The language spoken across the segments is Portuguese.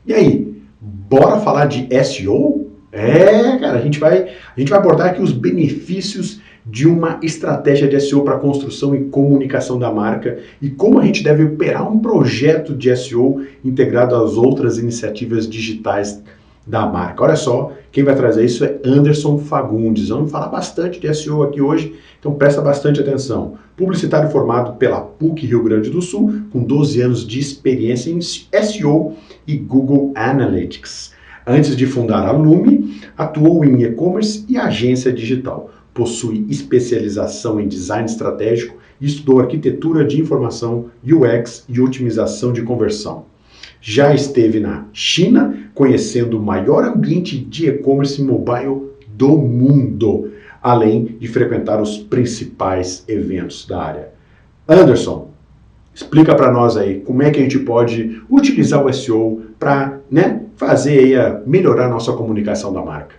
E aí, bora falar de SEO? Cara, a gente vai abordar aqui os benefícios de uma estratégia de SEO para construção e comunicação da marca e como a gente deve operar um projeto de SEO integrado às outras iniciativas digitais da marca. Olha só, quem vai trazer isso é Anderson Fagundes. Vamos falar bastante de SEO aqui hoje, então presta bastante atenção. Publicitário formado pela PUC Rio Grande do Sul, com 12 anos de experiência em SEO e Google Analytics. Antes de fundar a Lume, atuou em e-commerce e agência digital. Possui especialização em design estratégico e estudou arquitetura de informação, UX e otimização de conversão. Já esteve na China, conhecendo o maior ambiente de e-commerce mobile do mundo, além de frequentar os principais eventos da área. Anderson, explica para nós aí como é que a gente pode utilizar o SEO para, fazer aí melhorar a nossa comunicação da marca.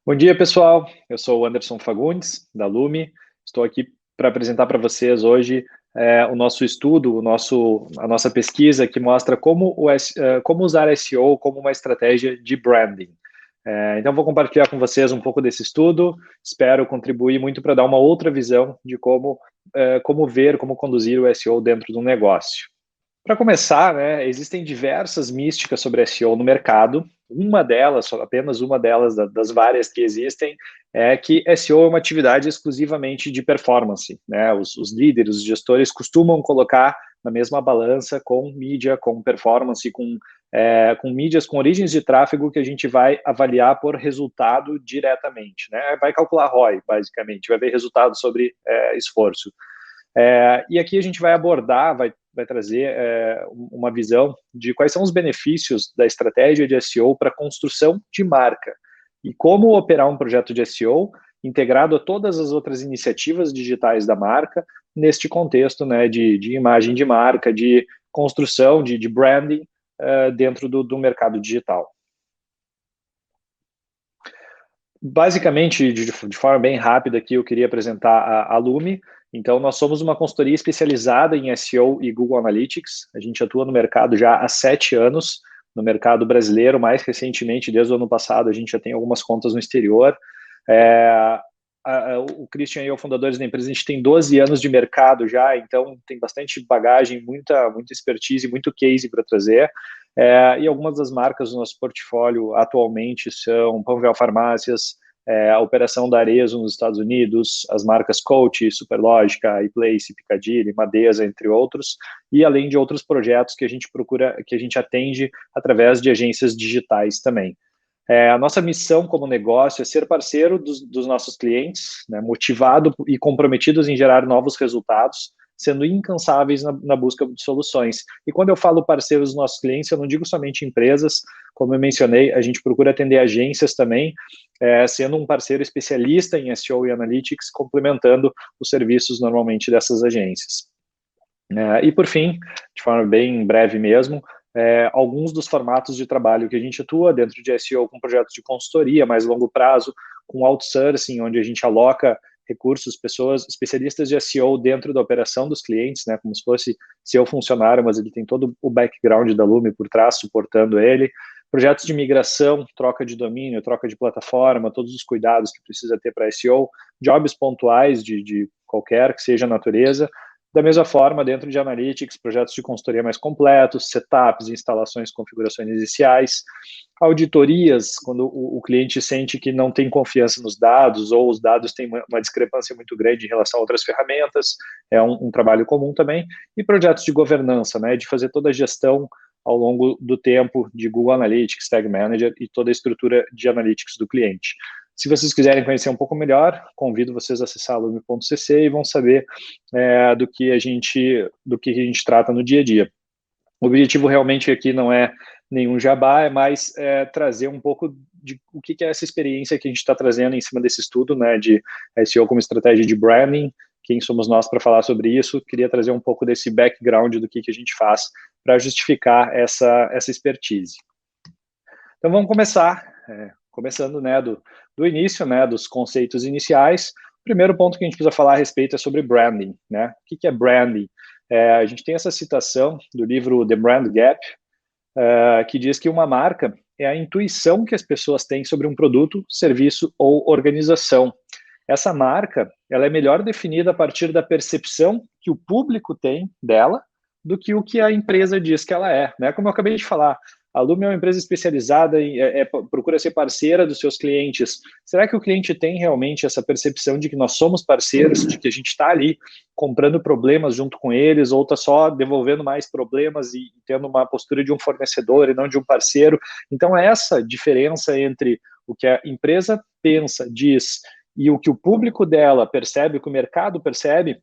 Bom dia, pessoal. Eu sou o Anderson Fagundes, da Lume. Estou aqui para apresentar para vocês hoje o nosso estudo, a nossa pesquisa que mostra como usar SEO como uma estratégia de branding. Então, vou compartilhar com vocês um pouco desse estudo. Espero contribuir muito para dar uma outra visão de como conduzir o SEO dentro do negócio. Para começar, existem diversas místicas sobre SEO no mercado. Uma delas, apenas uma delas, das várias que existem, é que SEO é uma atividade exclusivamente de performance. Os líderes, os gestores costumam colocar na mesma balança com mídia, com performance, com mídias com origens de tráfego que a gente vai avaliar por resultado diretamente. Vai calcular ROI, basicamente, vai ver resultado sobre esforço. E aqui a gente vai abordar, vai trazer uma visão de quais são os benefícios da estratégia de SEO para a construção de marca e como operar um projeto de SEO integrado a todas as outras iniciativas digitais da marca neste contexto de imagem de marca, de construção, de branding dentro do mercado digital. Basicamente, de forma bem rápida aqui, eu queria apresentar a Lume. Então, nós somos uma consultoria especializada em SEO e Google Analytics. A gente atua no mercado já há 7 anos, no mercado brasileiro. Mais recentemente, desde o ano passado, a gente já tem algumas contas no exterior. O Christian e eu, fundadores da empresa, a gente tem 12 anos de mercado já, então tem bastante bagagem, muita expertise, muito case para trazer. E algumas das marcas do nosso portfólio atualmente são Panvel Farmácias, a operação da Arezzo nos Estados Unidos, as marcas Coach, Superlógica, iPlace, Piccadilly, Madesa, entre outros, e além de outros projetos que a gente atende através de agências digitais também. A nossa missão como negócio é ser parceiro dos nossos clientes, motivado e comprometidos em gerar novos resultados, sendo incansáveis na busca de soluções. E quando eu falo parceiros dos nossos clientes, eu não digo somente empresas, como eu mencionei, a gente procura atender agências também, sendo um parceiro especialista em SEO e Analytics, complementando os serviços normalmente dessas agências. E por fim, de forma bem breve mesmo, alguns dos formatos de trabalho que a gente atua dentro de SEO com projetos de consultoria mais longo prazo, com outsourcing, onde a gente aloca recursos, pessoas, especialistas de SEO dentro da operação dos clientes, como se fosse SEO funcionário, mas ele tem todo o background da Lume por trás, suportando ele. Projetos de migração, troca de domínio, troca de plataforma, todos os cuidados que precisa ter para SEO, jobs pontuais de qualquer que seja a natureza. Da mesma forma, dentro de Analytics, projetos de consultoria mais completos, setups, instalações, configurações iniciais, auditorias, quando o cliente sente que não tem confiança nos dados ou os dados têm uma discrepância muito grande em relação a outras ferramentas, é um trabalho comum também, e projetos de governança, de fazer toda a gestão ao longo do tempo de Google Analytics, Tag Manager e toda a estrutura de Analytics do cliente. Se vocês quiserem conhecer um pouco melhor, convido vocês a acessar lume.cc e vão saber do que a gente trata no dia a dia. O objetivo realmente aqui não é nenhum jabá, é mais trazer um pouco de o que é essa experiência que a gente está trazendo em cima desse estudo, de SEO como estratégia de branding. Quem somos nós para falar sobre isso? Queria trazer um pouco desse background do que a gente faz para justificar essa expertise. Então vamos começar, começando do início, dos conceitos iniciais. O primeiro ponto que a gente precisa falar a respeito é sobre branding. O que é branding? A gente tem essa citação do livro The Brand Gap, que diz que uma marca é a intuição que as pessoas têm sobre um produto, serviço ou organização. Essa marca, ela é melhor definida a partir da percepção que o público tem dela do que o que a empresa diz que ela é, né? Como eu acabei de falar, a Lume é uma empresa especializada em procura ser parceira dos seus clientes. Será que o cliente tem realmente essa percepção de que nós somos parceiros, de que a gente está ali comprando problemas junto com eles, ou está só devolvendo mais problemas e tendo uma postura de um fornecedor e não de um parceiro? Então, essa diferença entre o que a empresa pensa, diz, e o que o público dela percebe, o que o mercado percebe,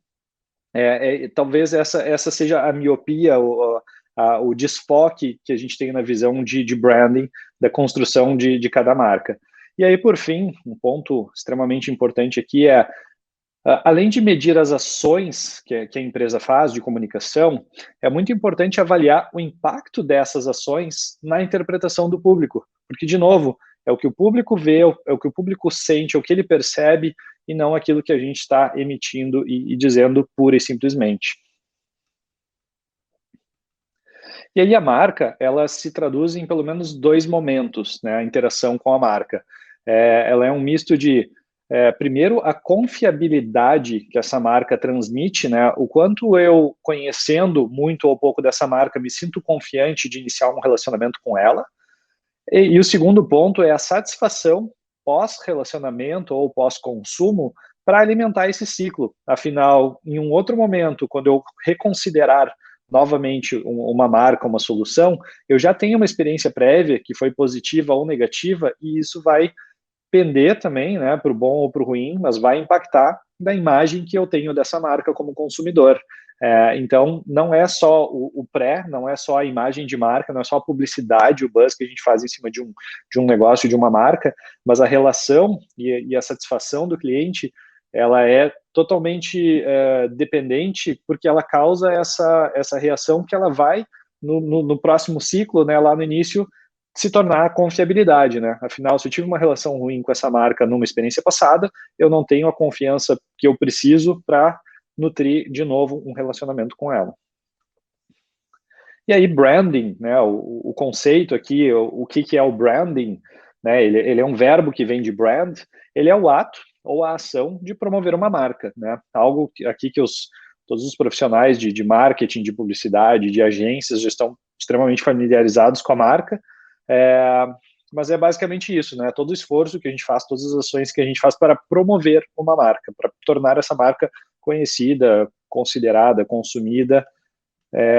talvez essa seja a miopia, o desfoque que a gente tem na visão de branding, da construção de cada marca. E aí, por fim, um ponto extremamente importante aqui além de medir as ações que a empresa faz de comunicação, é muito importante avaliar o impacto dessas ações na interpretação do público, porque, de novo, é o que o público vê, é o que o público sente, é o que ele percebe, e não aquilo que a gente está emitindo e dizendo pura e simplesmente. E aí a marca, ela se traduz em pelo menos 2 momentos, né, a interação com a marca. Ela é um misto de, primeiro, a confiabilidade que essa marca transmite, né, o quanto eu, conhecendo muito ou pouco dessa marca, me sinto confiante de iniciar um relacionamento com ela. E o segundo ponto é a satisfação pós-relacionamento ou pós-consumo para alimentar esse ciclo. Afinal, em um outro momento, quando eu reconsiderar novamente uma marca, uma solução, eu já tenho uma experiência prévia que foi positiva ou negativa, e isso vai pender também, né, para o bom ou para o ruim, mas vai impactar da imagem que eu tenho dessa marca como consumidor. Então, não é só o pré, não é só a imagem de marca, não é só a publicidade, o buzz que a gente faz em cima de um negócio, de uma marca, mas a relação e a satisfação do cliente, ela é totalmente dependente, porque ela causa essa reação que ela vai, no próximo ciclo, né, lá no início, se tornar a confiabilidade, né? Afinal, se eu tive uma relação ruim com essa marca numa experiência passada, eu não tenho a confiança que eu preciso para nutrir de novo um relacionamento com ela. E aí, branding, né? O conceito aqui, o que é o branding, né? Ele é um verbo que vem de brand, ele é o ato ou a ação de promover uma marca, né? Algo aqui que todos os profissionais de marketing, de publicidade, de agências já estão extremamente familiarizados com a marca. Mas é basicamente isso, né? Todo o esforço que a gente faz, todas as ações que a gente faz para promover uma marca, para tornar essa marca conhecida, considerada, consumida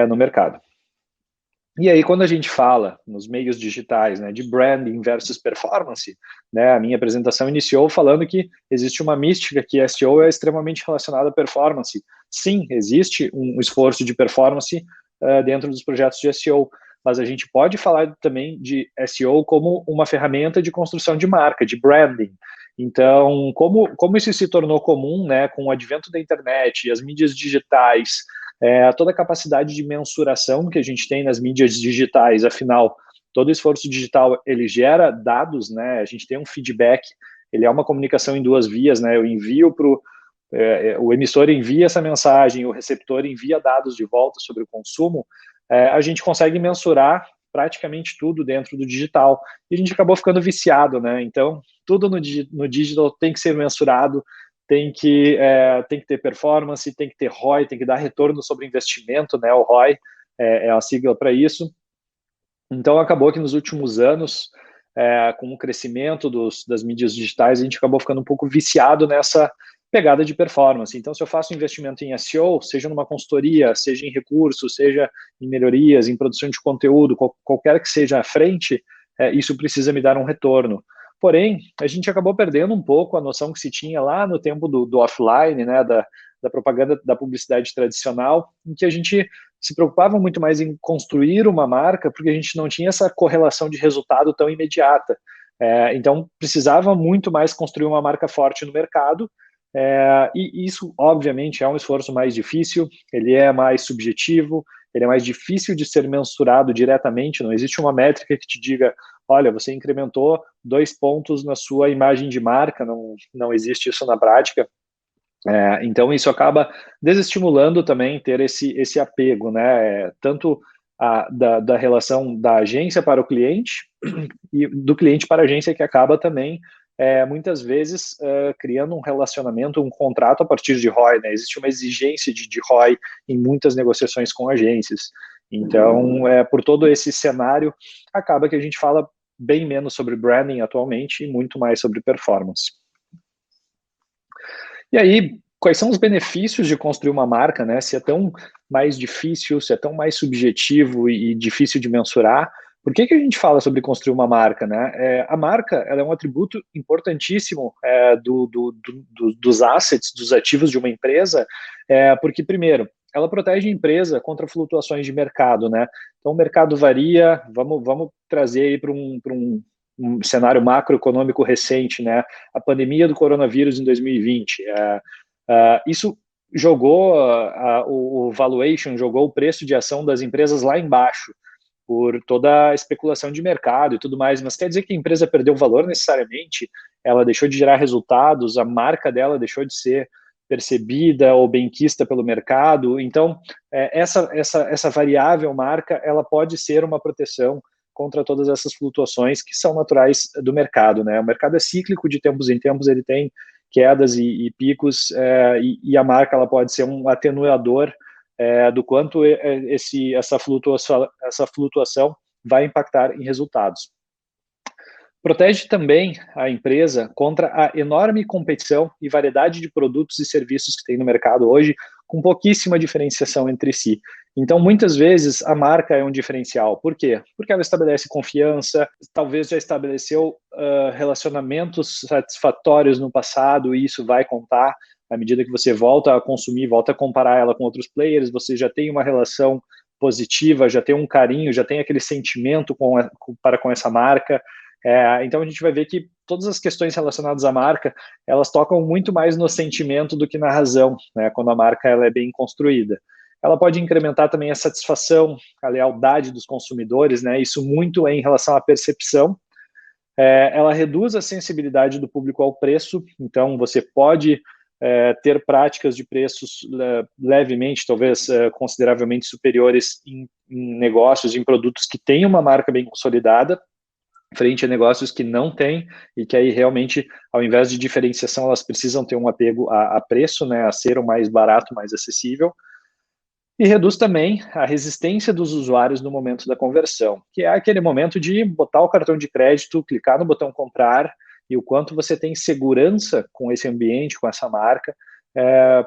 no mercado. E aí, quando a gente fala nos meios digitais, né, de branding versus performance, né, a minha apresentação iniciou falando que existe uma mística que SEO é extremamente relacionada à performance. Sim, existe um esforço de performance dentro dos projetos de SEO, mas a gente pode falar também de SEO como uma ferramenta de construção de marca, de branding. Então, como isso se tornou comum, né, com o advento da internet e as mídias digitais, toda a capacidade de mensuração que a gente tem nas mídias digitais, afinal, todo esforço digital, ele gera dados, né, a gente tem um feedback, ele é uma comunicação em 2 vias, né, eu envio o emissor envia essa mensagem, o receptor envia dados de volta sobre o consumo, a gente consegue mensurar praticamente tudo dentro do digital, e a gente acabou ficando viciado, né, então, tudo no digital tem que ser mensurado, tem que ter performance, tem que ter ROI, tem que dar retorno sobre investimento, né, o ROI é a sigla para isso. Então, acabou que nos últimos anos, com o crescimento das mídias digitais, a gente acabou ficando um pouco viciado nessa pegada de performance. Então, se eu faço investimento em SEO, seja numa consultoria, seja em recursos, seja em melhorias, em produção de conteúdo, qualquer que seja a frente, isso precisa me dar um retorno. Porém, a gente acabou perdendo um pouco a noção que se tinha lá no tempo do offline, né, da propaganda, da publicidade tradicional, em que a gente se preocupava muito mais em construir uma marca, porque a gente não tinha essa correlação de resultado tão imediata. Então, precisava muito mais construir uma marca forte no mercado, e isso, obviamente, é um esforço mais difícil, ele é mais subjetivo, ele é mais difícil de ser mensurado diretamente, não existe uma métrica que te diga, olha, você incrementou 2 pontos na sua imagem de marca, não existe isso na prática. Então, isso acaba desestimulando também ter esse apego, né? Tanto da relação da agência para o cliente e do cliente para a agência, que acaba também, muitas vezes, criando um relacionamento, um contrato a partir de ROI, né? Existe uma exigência de ROI em muitas negociações com agências. Então, por todo esse cenário, acaba que a gente fala bem menos sobre branding atualmente e muito mais sobre performance. E aí, quais são os benefícios de construir uma marca, né? Se é tão mais difícil, se é tão mais subjetivo e difícil de mensurar, por que a gente fala sobre construir uma marca, né? A marca, ela é um atributo importantíssimo dos assets, dos ativos de uma empresa, porque, primeiro, ela protege a empresa contra flutuações de mercado, né? Então, o mercado varia, vamos trazer aí para um cenário macroeconômico recente, né? A pandemia do coronavírus em 2020. Isso jogou o valuation, jogou o preço de ação das empresas lá embaixo, por toda a especulação de mercado e tudo mais, mas quer dizer que a empresa perdeu valor necessariamente? Ela deixou de gerar resultados, a marca dela deixou de ser percebida ou benquista pelo mercado? Então, essa variável marca, ela pode ser uma proteção contra todas essas flutuações que são naturais do mercado, né? O mercado é cíclico, de tempos em tempos ele tem quedas e picos, e a marca ela pode ser um atenuador do quanto essa flutuação vai impactar em resultados. Protege também a empresa contra a enorme competição e variedade de produtos e serviços que tem no mercado hoje, com pouquíssima diferenciação entre si. Então, muitas vezes, a marca é um diferencial. Por quê? Porque ela estabelece confiança, talvez já estabeleceu relacionamentos satisfatórios no passado, e isso vai contar à medida que você volta a consumir, volta a comparar ela com outros players, você já tem uma relação positiva, já tem um carinho, já tem aquele sentimento para com essa marca. Então a gente vai ver que todas as questões relacionadas à marca, elas tocam muito mais no sentimento do que na razão, né, quando a marca ela é bem construída. Ela pode incrementar também a satisfação, a lealdade dos consumidores, né, isso muito em relação à percepção. Ela reduz a sensibilidade do público ao preço, então você pode ter práticas de preços levemente, talvez consideravelmente superiores em negócios, em produtos que têm uma marca bem consolidada, frente a negócios que não têm, e que aí realmente, ao invés de diferenciação, elas precisam ter um apego a preço, né, a ser o mais barato, mais acessível. E reduz também a resistência dos usuários no momento da conversão, que é aquele momento de botar o cartão de crédito, clicar no botão comprar, e o quanto você tem segurança com esse ambiente, com essa marca,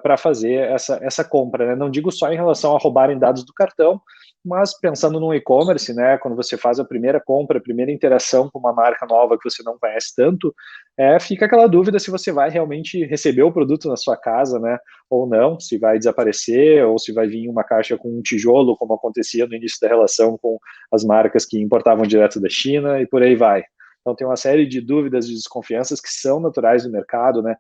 para fazer essa compra, né? Não digo só em relação a roubarem dados do cartão, mas pensando no e-commerce, né, quando você faz a primeira compra, a primeira interação com uma marca nova que você não conhece tanto, fica aquela dúvida se você vai realmente receber o produto na sua casa, né, ou não, se vai desaparecer, ou se vai vir uma caixa com um tijolo, como acontecia no início da relação com as marcas que importavam direto da China, e por aí vai. Então tem uma série de dúvidas e desconfianças que são naturais do mercado, né.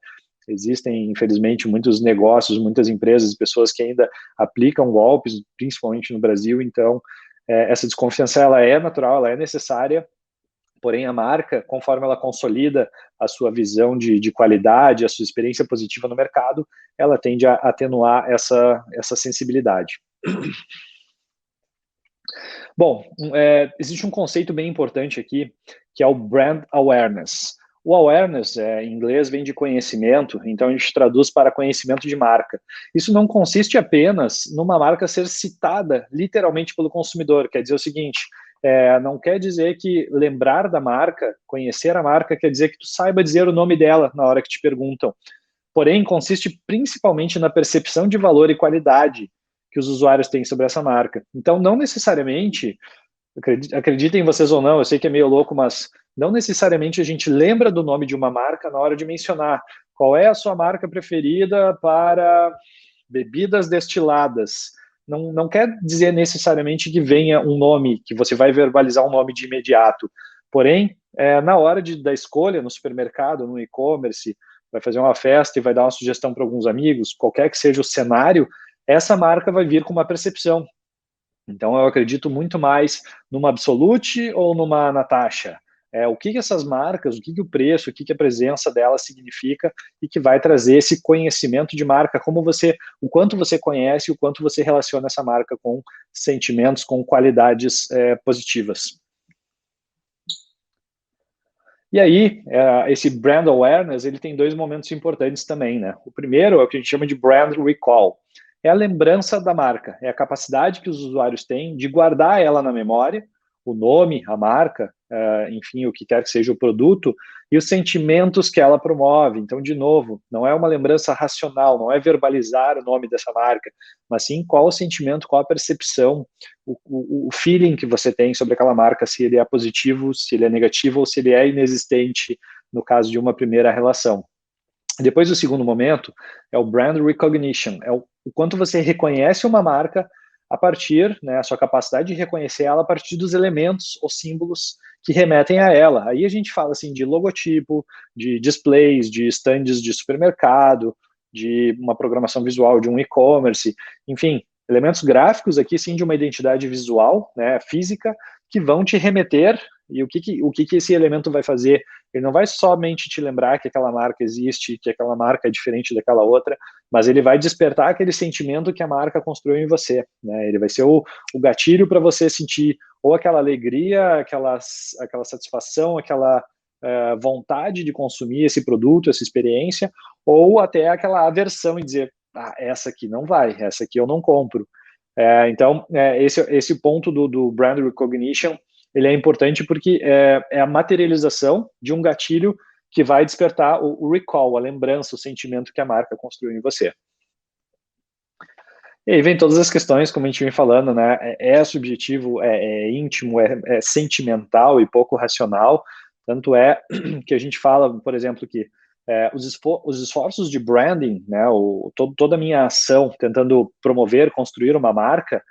Existem, infelizmente, muitos negócios, muitas empresas, pessoas que ainda aplicam golpes, principalmente no Brasil. Então, essa desconfiança ela é natural, ela é necessária, porém a marca, conforme ela consolida a sua visão de qualidade, a sua experiência positiva no mercado, ela tende a atenuar essa sensibilidade. Bom, existe um conceito bem importante aqui, que é o brand awareness. O awareness, em inglês, vem de conhecimento, então a gente traduz para conhecimento de marca. Isso não consiste apenas numa marca ser citada literalmente pelo consumidor, quer dizer o seguinte, não quer dizer que lembrar da marca, conhecer a marca, quer dizer que tu saiba dizer o nome dela na hora que te perguntam. Porém, consiste principalmente na percepção de valor e qualidade que os usuários têm sobre essa marca. Então, não necessariamente, acreditem vocês ou não, eu sei que é meio louco, mas não necessariamente a gente lembra do nome de uma marca na hora de mencionar. Qual é a sua marca preferida para bebidas destiladas? Não quer dizer necessariamente que venha um nome, que você vai verbalizar um nome de imediato. Porém, na hora da escolha, no supermercado, no e-commerce, vai fazer uma festa e vai dar uma sugestão para alguns amigos, qualquer que seja o cenário, essa marca vai vir com uma percepção. Então, eu acredito muito mais numa Absolute ou numa Natasha. o que essas marcas, o que o preço, o que a presença dela significa e que vai trazer esse conhecimento de marca, o quanto você conhece, o quanto você relaciona essa marca com sentimentos, com qualidades positivas. E aí, esse brand awareness, ele tem dois momentos importantes também, né? O primeiro é o que a gente chama de brand recall. É a lembrança da marca, é a capacidade que os usuários têm de guardar ela na memória, o nome, a marca, enfim, o que quer que seja o produto, e os sentimentos que ela promove. Então, de novo, não é uma lembrança racional, não é verbalizar o nome dessa marca, mas sim qual o sentimento, qual a percepção, o feeling que você tem sobre aquela marca, se ele é positivo, se ele é negativo ou se ele é inexistente no caso de uma primeira relação. Depois do segundo momento, é o brand recognition, é o quanto você reconhece uma marca a partir, né, a sua capacidade de reconhecer ela a partir dos elementos ou símbolos que remetem a ela. Aí a gente fala assim de logotipo, de displays, de stands de supermercado, de uma programação visual de um e-commerce, enfim, elementos gráficos aqui sim de uma identidade visual, né, física, que vão te remeter. E o que esse elemento vai fazer? Ele não vai somente te lembrar que aquela marca existe, que aquela marca é diferente daquela outra, mas ele vai despertar aquele sentimento que a marca construiu em você, né? Ele vai ser o gatilho para você sentir ou aquela alegria, aquela satisfação, aquela vontade de consumir esse produto, essa experiência, ou até aquela aversão e dizer, essa aqui não vai, essa aqui eu não compro. Então, esse ponto do brand recognition, ele é importante porque é a materialização de um gatilho que vai despertar o recall, a lembrança, o sentimento que a marca construiu em você. E aí vem todas as questões, como a gente vem falando, né? É subjetivo, é íntimo, é sentimental e pouco racional. Tanto é que a gente fala, por exemplo, que os esforços de branding, né? Toda a minha ação tentando promover, construir uma marca,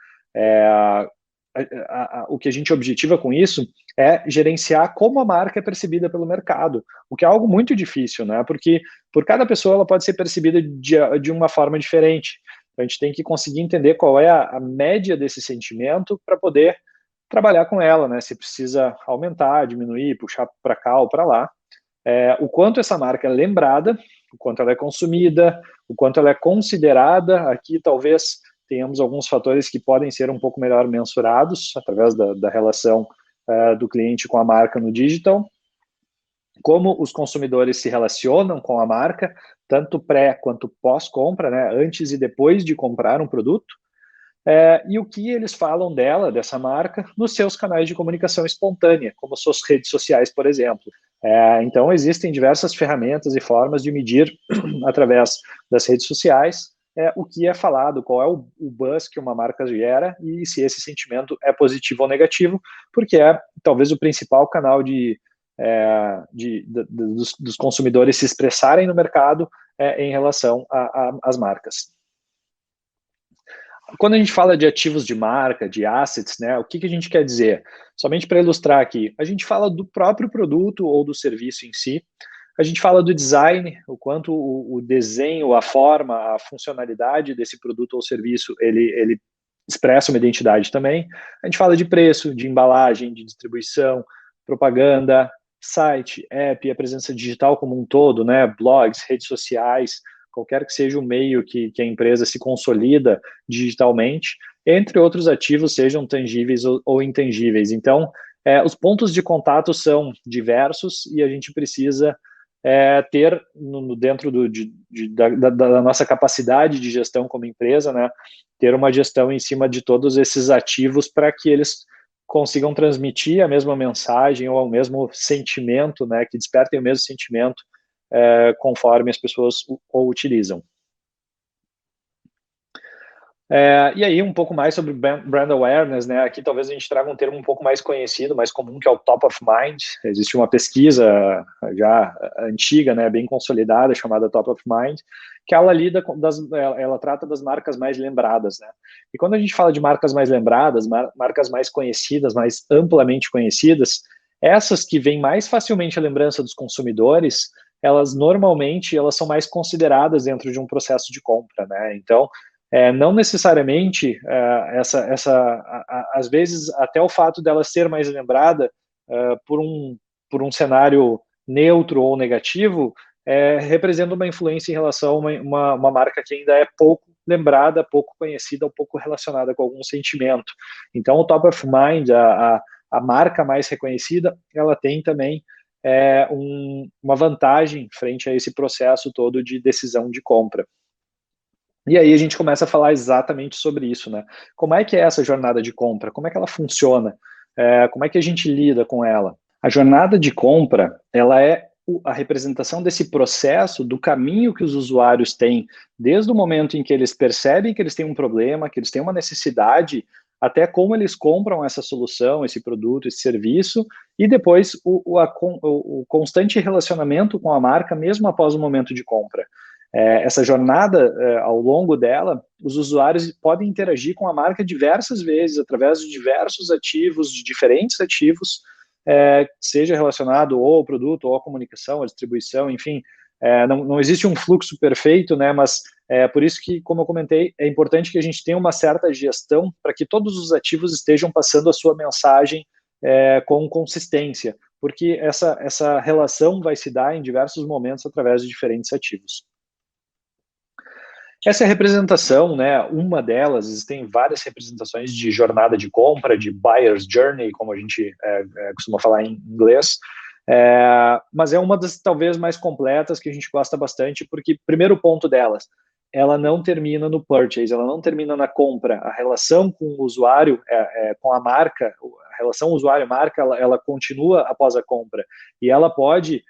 o que a gente objetiva com isso é gerenciar como a marca é percebida pelo mercado, o que é algo muito difícil, né? Porque por cada pessoa ela pode ser percebida de uma forma diferente. Então, a gente tem que conseguir entender qual é a média desse sentimento para poder trabalhar com ela, né? Se precisa aumentar, diminuir, puxar para cá ou para lá. O quanto essa marca é lembrada, o quanto ela é consumida, o quanto ela é considerada. Aqui talvez tenhamos alguns fatores que podem ser um pouco melhor mensurados através da relação do cliente com a marca no digital. Como os consumidores se relacionam com a marca, tanto pré quanto pós-compra, né, antes e depois de comprar um produto, e o que eles falam dessa marca, nos seus canais de comunicação espontânea, como suas redes sociais, por exemplo. Então, existem diversas ferramentas e formas de medir, através das redes sociais, o que é falado, qual é o buzz que uma marca gera e se esse sentimento é positivo ou negativo, porque é talvez o principal canal dos consumidores se expressarem no mercado em relação às marcas. Quando a gente fala de ativos de marca, de assets, né, o que a gente quer dizer? Somente para ilustrar aqui, a gente fala do próprio produto ou do serviço em si, a gente fala do design, o quanto o desenho, a forma, a funcionalidade desse produto ou serviço, ele expressa uma identidade também. A gente fala de preço, de embalagem, de distribuição, propaganda, site, app, a presença digital como um todo, né, blogs, redes sociais, qualquer que seja o meio que a empresa se consolida digitalmente, entre outros ativos, sejam tangíveis ou intangíveis. Então, os pontos de contato são diversos e a gente precisa ter dentro da nossa capacidade de gestão como empresa, né, ter uma gestão em cima de todos esses ativos para que eles consigam transmitir a mesma mensagem ou o mesmo sentimento, né, que despertem o mesmo sentimento conforme as pessoas o utilizam. E aí, um pouco mais sobre brand awareness, né? Aqui talvez a gente traga um termo um pouco mais conhecido, mais comum, que é o top of mind. Existe uma pesquisa já antiga, né, bem consolidada, chamada top of mind, que ela ela trata das marcas mais lembradas, né? E quando a gente fala de marcas mais lembradas, marcas mais conhecidas, mais amplamente conhecidas, essas que vêm mais facilmente à lembrança dos consumidores, elas normalmente são mais consideradas dentro de um processo de compra, né? Então, não necessariamente às vezes até o fato dela ser mais lembrada por por um cenário neutro ou negativo, representa uma influência em relação a uma marca que ainda é pouco lembrada, pouco conhecida ou pouco relacionada com algum sentimento. Então, o top of mind, a marca mais reconhecida, ela tem também uma vantagem frente a esse processo todo de decisão de compra. E aí a gente começa a falar exatamente sobre isso, né? Como é que é essa jornada de compra? Como é que ela funciona? Como é que a gente lida com ela? A jornada de compra, ela é a representação desse processo, do caminho que os usuários têm, desde o momento em que eles percebem que eles têm um problema, que eles têm uma necessidade, até como eles compram essa solução, esse produto, esse serviço, e depois o constante relacionamento com a marca, mesmo após o momento de compra. Essa jornada, ao longo dela, os usuários podem interagir com a marca diversas vezes, através de diversos ativos, de diferentes ativos, seja relacionado ou ao produto, ou à comunicação, à distribuição, enfim, não existe um fluxo perfeito, né, mas por isso que, como eu comentei, é importante que a gente tenha uma certa gestão para que todos os ativos estejam passando a sua mensagem com consistência, porque essa relação vai se dar em diversos momentos através de diferentes ativos. Essa é a representação, né? Uma delas, existem várias representações de jornada de compra, de buyer's journey, como a gente costuma falar em inglês, mas é uma das talvez mais completas que a gente gosta bastante, porque primeiro ponto delas, ela não termina no purchase, ela não termina na compra. A relação com o usuário, com a marca, a relação usuário-marca, ela continua após a compra, e ela pode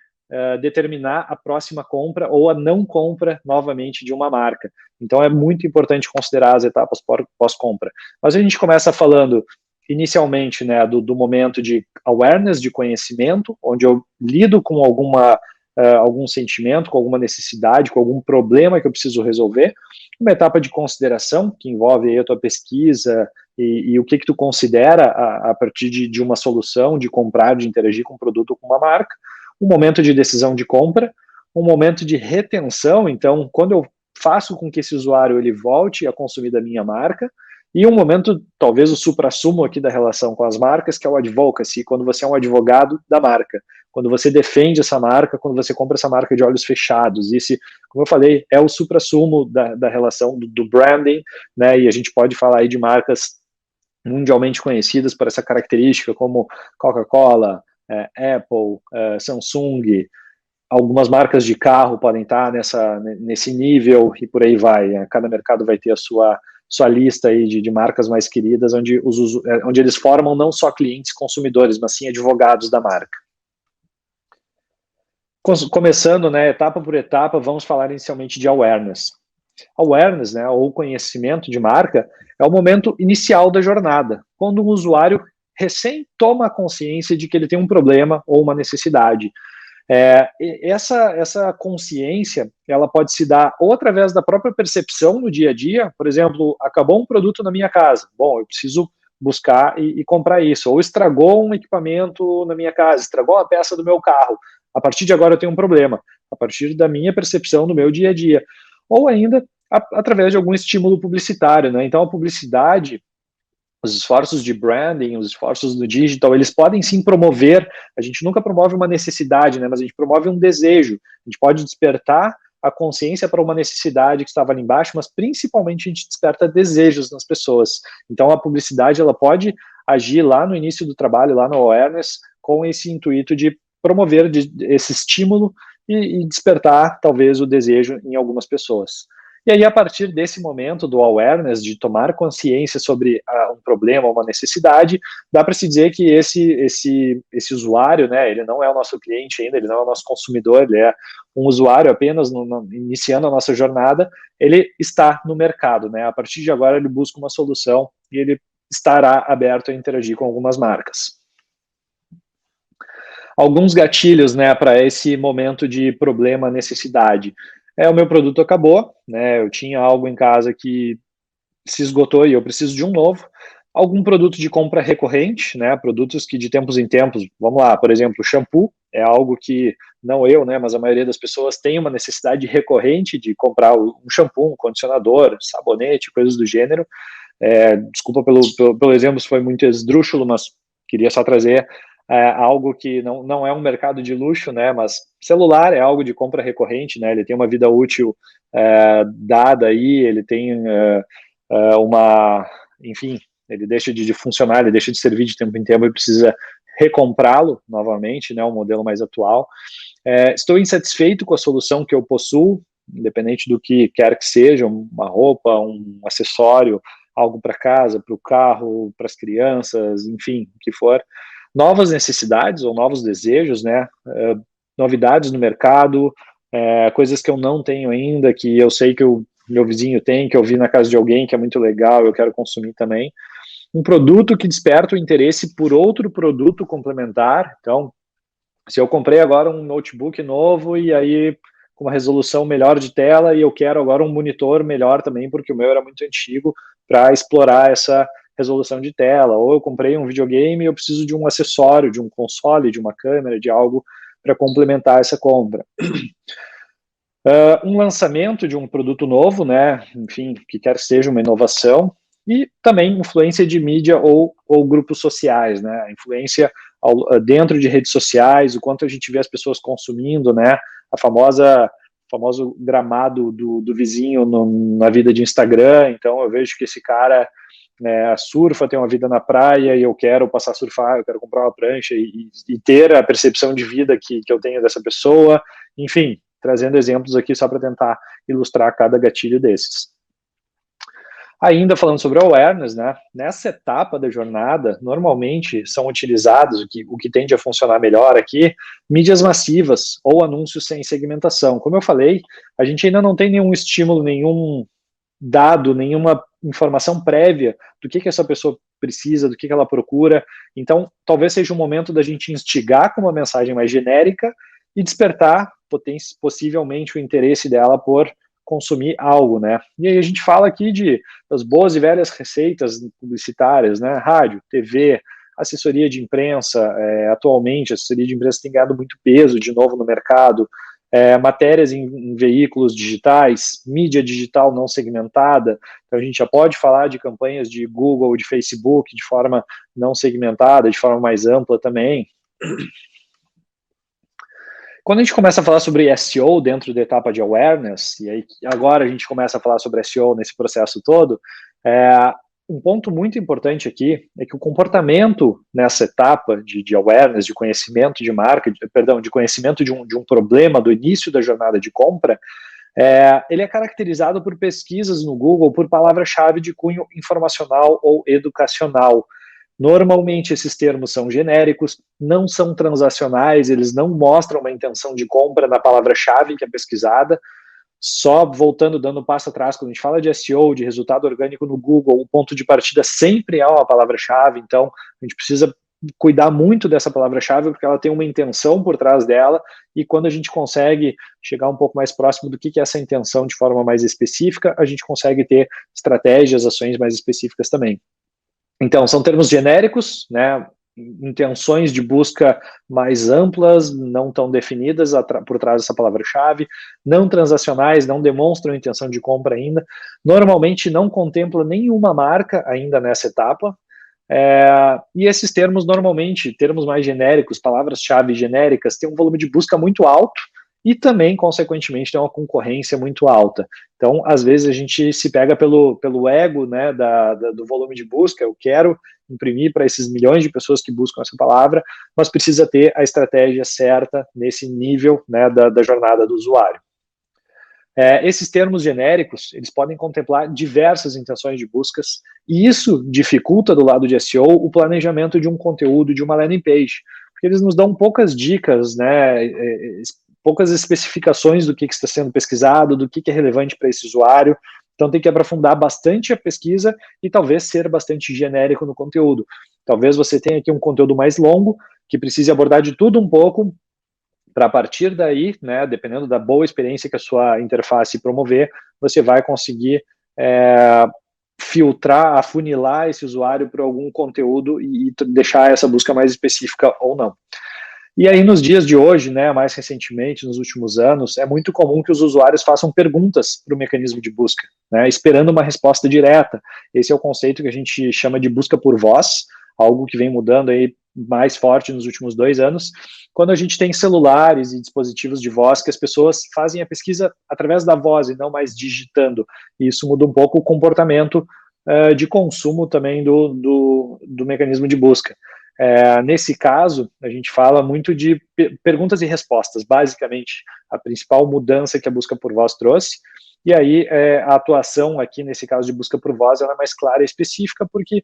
determinar a próxima compra ou a não compra novamente de uma marca. Então é muito importante considerar as etapas pós-compra. Mas a gente começa falando inicialmente, né, do momento de awareness, de conhecimento, onde eu lido com algum sentimento, com alguma necessidade, com algum problema que eu preciso resolver. Uma etapa de consideração, que envolve aí a tua pesquisa e o que tu considera a partir de uma solução, de comprar, de interagir com um produto ou com uma marca. Um momento de decisão de compra, um momento de retenção, então, quando eu faço com que esse usuário ele volte a consumir da minha marca, e um momento, talvez o suprassumo aqui da relação com as marcas, que é o advocacy, quando você é um advogado da marca, quando você defende essa marca, quando você compra essa marca de olhos fechados. Esse, como eu falei, é o suprassumo da relação do branding, né, e a gente pode falar aí de marcas mundialmente conhecidas por essa característica, como Coca-Cola, Apple, Samsung, algumas marcas de carro podem estar nesse nível e por aí vai. Cada mercado vai ter a sua lista aí de marcas mais queridas, onde eles formam não só clientes consumidores, mas sim advogados da marca. Começando, né, etapa por etapa, vamos falar inicialmente de awareness. Awareness, né, ou conhecimento de marca, é o momento inicial da jornada, quando um usuário recém toma a consciência de que ele tem um problema ou uma necessidade. Essa consciência, ela pode se dar ou através da própria percepção no dia a dia, por exemplo, acabou um produto na minha casa, bom, eu preciso buscar e comprar isso, ou estragou um equipamento na minha casa, estragou uma peça do meu carro, a partir de agora eu tenho um problema, a partir da minha percepção no meu dia a dia, ou ainda através de algum estímulo publicitário, né? Então a publicidade, os esforços de branding, os esforços do digital, eles podem sim promover, a gente nunca promove uma necessidade, né, mas a gente promove um desejo, a gente pode despertar a consciência para uma necessidade que estava ali embaixo, mas principalmente a gente desperta desejos nas pessoas. Então a publicidade, ela pode agir lá no início do trabalho, lá no awareness, com esse intuito de promover esse estímulo e despertar talvez o desejo em algumas pessoas. E aí, a partir desse momento do awareness, de tomar consciência sobre um problema, uma necessidade, dá para se dizer que esse usuário, né, ele não é o nosso cliente ainda, ele não é o nosso consumidor, ele é um usuário apenas iniciando a nossa jornada, ele está no mercado, né? A partir de agora ele busca uma solução e ele estará aberto a interagir com algumas marcas. Alguns gatilhos, né, para esse momento de problema, necessidade. O meu produto acabou, né, eu tinha algo em casa que se esgotou e eu preciso de um novo. Algum produto de compra recorrente, né, produtos que de tempos em tempos, vamos lá, por exemplo, shampoo, é algo que, não eu, né, mas a maioria das pessoas tem uma necessidade recorrente de comprar um shampoo, um condicionador, sabonete, coisas do gênero. Desculpa pelo exemplo, se foi muito esdrúxulo, mas queria só trazer algo que não é um mercado de luxo, né, mas celular é algo de compra recorrente, né, ele tem uma vida útil dada aí, ele tem enfim, ele deixa de funcionar, ele deixa de servir de tempo em tempo e precisa recomprá-lo novamente, né, um modelo mais atual. Estou insatisfeito com a solução que eu possuo, independente do que quer que seja, uma roupa, um acessório, algo para casa, para o carro, para as crianças, enfim, o que for. Novas necessidades ou novos desejos, né? Novidades no mercado, coisas que eu não tenho ainda, que eu sei que o meu vizinho tem, que eu vi na casa de alguém, que é muito legal, eu quero consumir também. Um produto que desperta o interesse por outro produto complementar. Então, se eu comprei agora um notebook novo e aí com uma resolução melhor de tela e eu quero agora um monitor melhor também, porque o meu era muito antigo, para explorar essa resolução de tela. Ou eu comprei um videogame e eu preciso de um acessório, de um console, de uma câmera, de algo para complementar essa compra. Um lançamento de um produto novo, né? Enfim, que quer que seja uma inovação, e também influência de mídia ou grupos sociais, né? A influência dentro de redes sociais, o quanto a gente vê as pessoas consumindo, né? Famoso gramado do vizinho na vida de Instagram. Então eu vejo que esse cara surfa, tem uma vida na praia e eu quero passar a surfar, eu quero comprar uma prancha e ter a percepção de vida que eu tenho dessa pessoa. Enfim, trazendo exemplos aqui só para tentar ilustrar cada gatilho desses. Ainda falando sobre awareness, né? Nessa etapa da jornada, normalmente são utilizados, o que tende a funcionar melhor aqui, mídias massivas ou anúncios sem segmentação. Como eu falei, a gente ainda não tem nenhum estímulo, nenhum dado, nenhuma informação prévia do que essa pessoa precisa, do que ela procura. Então, talvez seja o momento da gente instigar com uma mensagem mais genérica e despertar possivelmente o interesse dela por consumir algo, né? E aí a gente fala aqui das boas e velhas receitas publicitárias, né? Rádio, TV, assessoria de imprensa. Atualmente a assessoria de imprensa tem ganhado muito peso de novo no mercado. Matérias em veículos digitais, mídia digital não segmentada. Então a gente já pode falar de campanhas de Google, de Facebook, de forma não segmentada, de forma mais ampla também. Quando a gente começa a falar sobre SEO dentro da etapa de awareness, e aí agora a gente começa a falar sobre SEO nesse processo todo, um ponto muito importante aqui é que o comportamento nessa etapa de awareness, de conhecimento de marca, de conhecimento de um problema do início da jornada de compra, ele é caracterizado por pesquisas no Google por palavra-chave de cunho informacional ou educacional. Normalmente esses termos são genéricos, não são transacionais, eles não mostram uma intenção de compra na palavra-chave que é pesquisada. Só voltando, dando um passo atrás, quando a gente fala de SEO, de resultado orgânico no Google, o ponto de partida sempre é uma palavra-chave, então a gente precisa cuidar muito dessa palavra-chave, porque ela tem uma intenção por trás dela, e quando a gente consegue chegar um pouco mais próximo do que é essa intenção de forma mais específica, a gente consegue ter estratégias, ações mais específicas também. Então, são termos genéricos, né? Intenções de busca mais amplas, não tão definidas por trás dessa palavra-chave, não transacionais, não demonstram intenção de compra ainda, normalmente não contempla nenhuma marca ainda nessa etapa, e esses termos normalmente, termos mais genéricos, palavras-chave genéricas, têm um volume de busca muito alto e também, consequentemente, tem uma concorrência muito alta. Então, às vezes, a gente se pega pelo ego, né, do volume de busca. Eu quero imprimir para esses milhões de pessoas que buscam essa palavra, mas precisa ter a estratégia certa nesse nível, né, da jornada do usuário. Esses termos genéricos, eles podem contemplar diversas intenções de buscas, e isso dificulta do lado de SEO o planejamento de um conteúdo, de uma landing page, porque eles nos dão poucas dicas, né, poucas especificações do que está sendo pesquisado, do que é relevante para esse usuário. Então tem que aprofundar bastante a pesquisa e talvez ser bastante genérico no conteúdo. Talvez você tenha aqui um conteúdo mais longo, que precise abordar de tudo um pouco, para a partir daí, né, dependendo da boa experiência que a sua interface promover, você vai conseguir filtrar, afunilar esse usuário para algum conteúdo e deixar essa busca mais específica ou não. E aí, nos dias de hoje, né, mais recentemente, nos últimos anos, é muito comum que os usuários façam perguntas para o mecanismo de busca, né, esperando uma resposta direta. Esse é o conceito que a gente chama de busca por voz, algo que vem mudando aí mais forte nos últimos 2 anos, quando a gente tem celulares e dispositivos de voz que as pessoas fazem a pesquisa através da voz e não mais digitando. E isso muda um pouco o comportamento de consumo também do mecanismo de busca. Nesse caso, a gente fala muito de perguntas e respostas, basicamente, a principal mudança que a busca por voz trouxe. E aí, a atuação aqui, nesse caso de busca por voz, ela é mais clara e específica, porque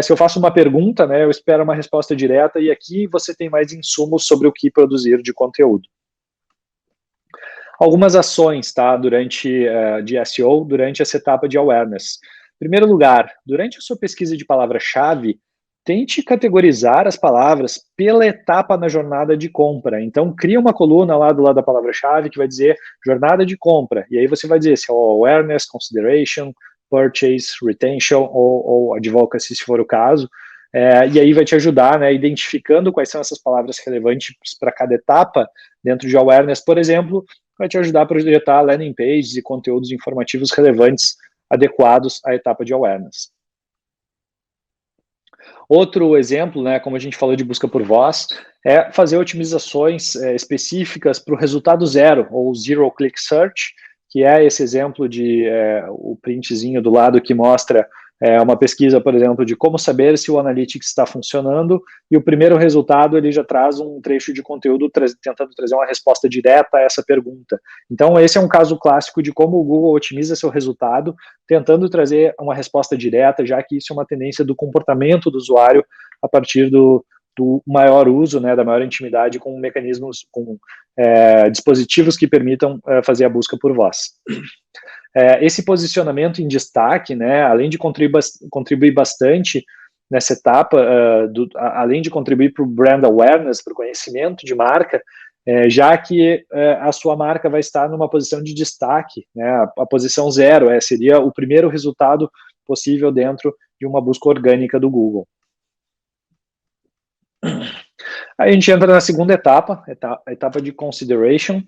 se eu faço uma pergunta, né, eu espero uma resposta direta, e aqui você tem mais insumos sobre o que produzir de conteúdo. Algumas ações, tá, de SEO, durante essa etapa de awareness. Em primeiro lugar, durante a sua pesquisa de palavra-chave, tente categorizar as palavras pela etapa na jornada de compra. Então, cria uma coluna lá do lado da palavra-chave que vai dizer jornada de compra. E aí você vai dizer se é awareness, consideration, purchase, retention ou advocacy, se for o caso. E aí vai te ajudar, né, identificando quais são essas palavras relevantes para cada etapa. Dentro de awareness, por exemplo, vai te ajudar a projetar landing pages e conteúdos informativos relevantes adequados à etapa de awareness. Outro exemplo, né, como a gente falou de busca por voz, é fazer otimizações específicas para o resultado zero, ou Zero Click Search, que é esse exemplo de o printzinho do lado que mostra uma pesquisa, por exemplo, de como saber se o Analytics está funcionando, e o primeiro resultado ele já traz um trecho de conteúdo tentando trazer uma resposta direta a essa pergunta. Então, esse é um caso clássico de como o Google otimiza seu resultado, tentando trazer uma resposta direta, já que isso é uma tendência do comportamento do usuário a partir do maior uso, né, da maior intimidade com mecanismos, com dispositivos que permitam fazer a busca por voz. Esse posicionamento em destaque, né, além de contribuir bastante nessa etapa, além de contribuir para o brand awareness, para o conhecimento de marca, já que a sua marca vai estar numa posição de destaque, né, a posição 0, seria o primeiro resultado possível dentro de uma busca orgânica do Google. Aí a gente entra na segunda etapa, a etapa de consideration.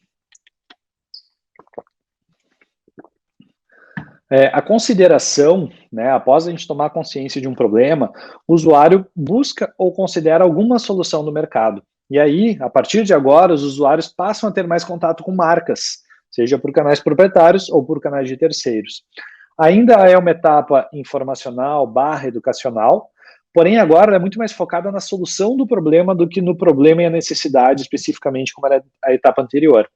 A consideração, né, após a gente tomar consciência de um problema, o usuário busca ou considera alguma solução no mercado. E aí, a partir de agora, os usuários passam a ter mais contato com marcas, seja por canais proprietários ou por canais de terceiros. Ainda é uma etapa informacional / educacional, porém agora ela é muito mais focada na solução do problema do que no problema e a necessidade, especificamente como era a etapa anterior.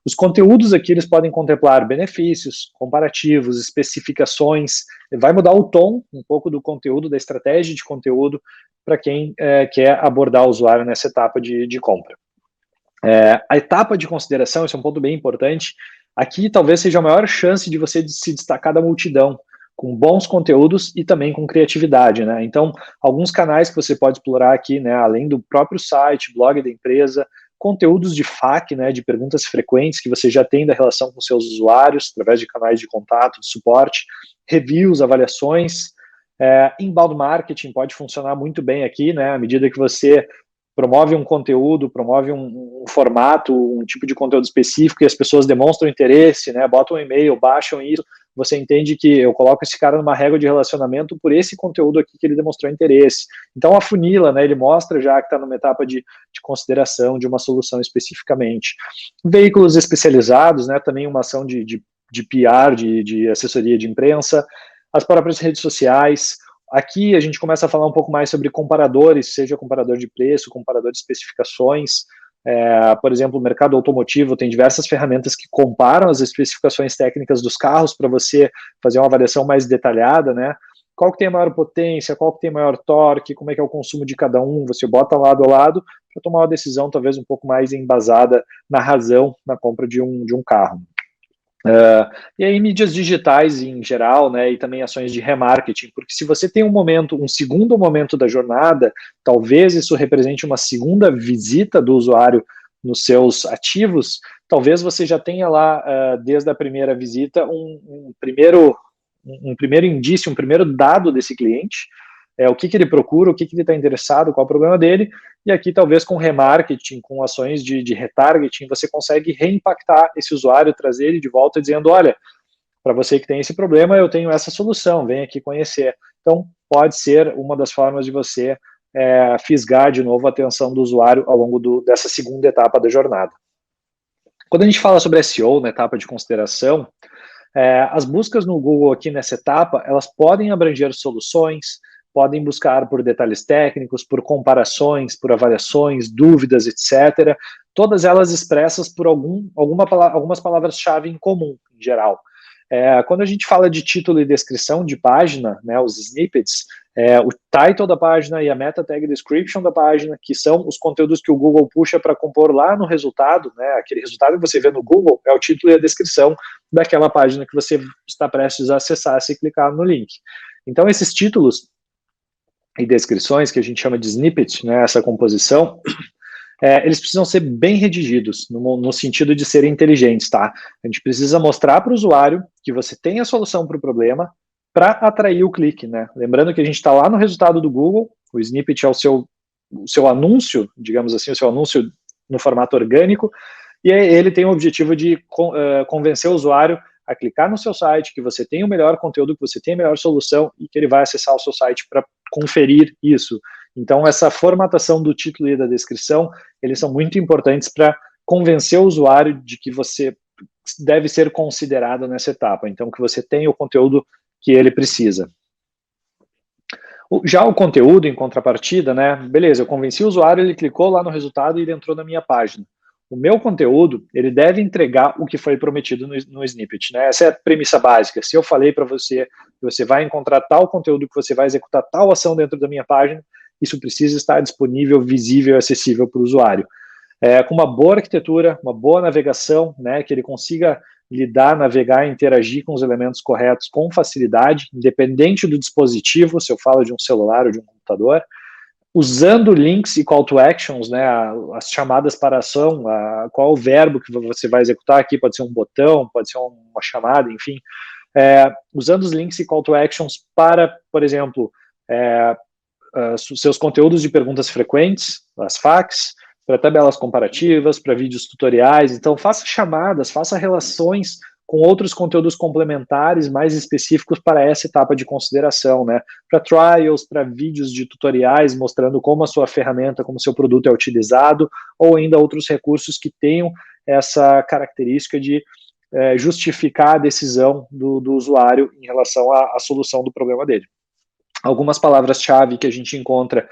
Os conteúdos aqui eles podem contemplar benefícios, comparativos, especificações, vai mudar o tom um pouco do conteúdo, da estratégia de conteúdo para quem quer abordar o usuário nessa etapa de compra. A etapa de consideração, esse é um ponto bem importante, aqui talvez seja a maior chance de você se destacar da multidão, com bons conteúdos e também com criatividade, né? Então, alguns canais que você pode explorar aqui, né, além do próprio site, blog da empresa, conteúdos de FAQ, né, de perguntas frequentes que você já tem da relação com seus usuários, através de canais de contato, de suporte, reviews, avaliações. Inbound marketing pode funcionar muito bem aqui, né, à medida que você promove um conteúdo, promove um formato, um tipo de conteúdo específico e as pessoas demonstram interesse, né, botam um e-mail, baixam isso, você entende que eu coloco esse cara numa régua de relacionamento por esse conteúdo aqui que ele demonstrou interesse. Então, afunila, né, ele mostra já que está numa etapa de consideração de uma solução especificamente. Veículos especializados, né, também uma ação de PR, de assessoria de imprensa, as próprias redes sociais. Aqui a gente começa a falar um pouco mais sobre comparadores, seja comparador de preço, comparador de especificações. Por exemplo, o mercado automotivo tem diversas ferramentas que comparam as especificações técnicas dos carros para você fazer uma avaliação mais detalhada, né? Qual que tem a maior potência, qual que tem maior torque, como é que é o consumo de cada um, você bota lado a lado para tomar uma decisão talvez um pouco mais embasada na razão na compra de um carro. E aí mídias digitais em geral, né, e também ações de remarketing, porque se você tem um segundo momento da jornada, talvez isso represente uma segunda visita do usuário nos seus ativos, talvez você já tenha lá, desde a primeira visita, um primeiro indício, um primeiro dado desse cliente, o que ele procura, o que ele está interessado, qual é o problema dele, e aqui talvez com remarketing, com ações de retargeting, você consegue reimpactar esse usuário, trazer ele de volta dizendo, olha, para você que tem esse problema, eu tenho essa solução, vem aqui conhecer. Então, pode ser uma das formas de você fisgar de novo a atenção do usuário ao longo dessa segunda etapa da jornada. Quando a gente fala sobre SEO na etapa de consideração, as buscas no Google aqui nessa etapa, elas podem abranger soluções, podem buscar por detalhes técnicos, por comparações, por avaliações, dúvidas, etc. Todas elas expressas por algumas palavras-chave em comum, em geral. Quando a gente fala de título e descrição de página, né, os snippets, o title da página e a meta tag description da página, que são os conteúdos que o Google puxa para compor lá no resultado, né, aquele resultado que você vê no Google é o título e a descrição daquela página que você está prestes a acessar se clicar no link. Então, esses títulos e descrições, que a gente chama de snippet, né, essa composição, eles precisam ser bem redigidos, no sentido de serem inteligentes, tá? A gente precisa mostrar para o usuário que você tem a solução para o problema para atrair o clique, né? Lembrando que a gente está lá no resultado do Google, o snippet é o seu anúncio, digamos assim, o seu anúncio no formato orgânico, e ele tem o objetivo de convencer o usuário a clicar no seu site, que você tem o melhor conteúdo, que você tem a melhor solução e que ele vai acessar o seu site para conferir isso. Então, essa formatação do título e da descrição, eles são muito importantes para convencer o usuário de que você deve ser considerado nessa etapa. Então, que você tem o conteúdo que ele precisa. Já o conteúdo, em contrapartida, né? Beleza, eu convenci o usuário, ele clicou lá no resultado e ele entrou na minha página. O meu conteúdo, ele deve entregar o que foi prometido no snippet, né? Essa é a premissa básica. Se eu falei para você que você vai encontrar tal conteúdo, que você vai executar tal ação dentro da minha página, isso precisa estar disponível, visível e acessível para o usuário. Com uma boa arquitetura, uma boa navegação, né, que ele consiga lidar, navegar e interagir com os elementos corretos com facilidade, independente do dispositivo, se eu falo de um celular ou de um computador, usando links e call to actions, né, as chamadas para ação, qual o verbo que você vai executar aqui, pode ser um botão, pode ser uma chamada, enfim, usando os links e call to actions para, por exemplo, seus conteúdos de perguntas frequentes, as FAQs, para tabelas comparativas, para vídeos tutoriais. Então, faça chamadas, faça relações com outros conteúdos complementares mais específicos para essa etapa de consideração, né? Para trials, para vídeos de tutoriais mostrando como a sua ferramenta, como o seu produto é utilizado, ou ainda outros recursos que tenham essa característica de justificar a decisão do usuário em relação à solução do problema dele. Algumas palavras-chave que a gente encontra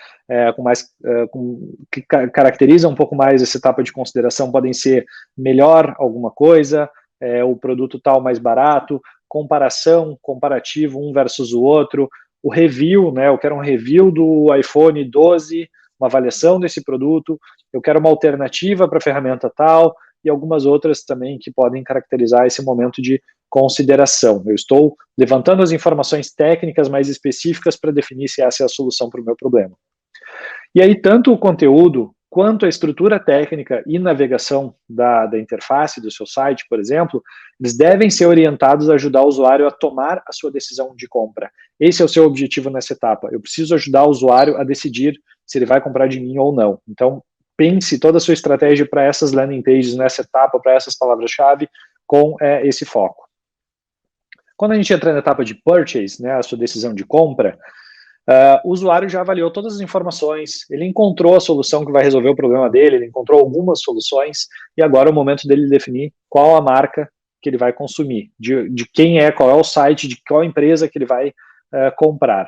que caracterizam um pouco mais essa etapa de consideração podem ser melhor alguma coisa, o produto tal mais barato, comparação, comparativo um versus o outro, o review, né? Eu quero um review do iPhone 12, uma avaliação desse produto, eu quero uma alternativa para a ferramenta tal, e algumas outras também que podem caracterizar esse momento de consideração. Eu estou levantando as informações técnicas mais específicas para definir se essa é a solução para o meu problema. E aí, tanto o conteúdo quanto a estrutura técnica e navegação da interface do seu site, por exemplo, eles devem ser orientados a ajudar o usuário a tomar a sua decisão de compra. Esse é o seu objetivo nessa etapa. Eu preciso ajudar o usuário a decidir se ele vai comprar de mim ou não. Então, pense toda a sua estratégia para essas landing pages nessa etapa, para essas palavras-chave, com esse foco. Quando a gente entra na etapa de purchase, né, a sua decisão de compra, o usuário já avaliou todas as informações, ele encontrou a solução que vai resolver o problema dele, ele encontrou algumas soluções, e agora é o momento dele definir qual a marca que ele vai consumir, de quem qual é o site, de qual empresa que ele vai comprar.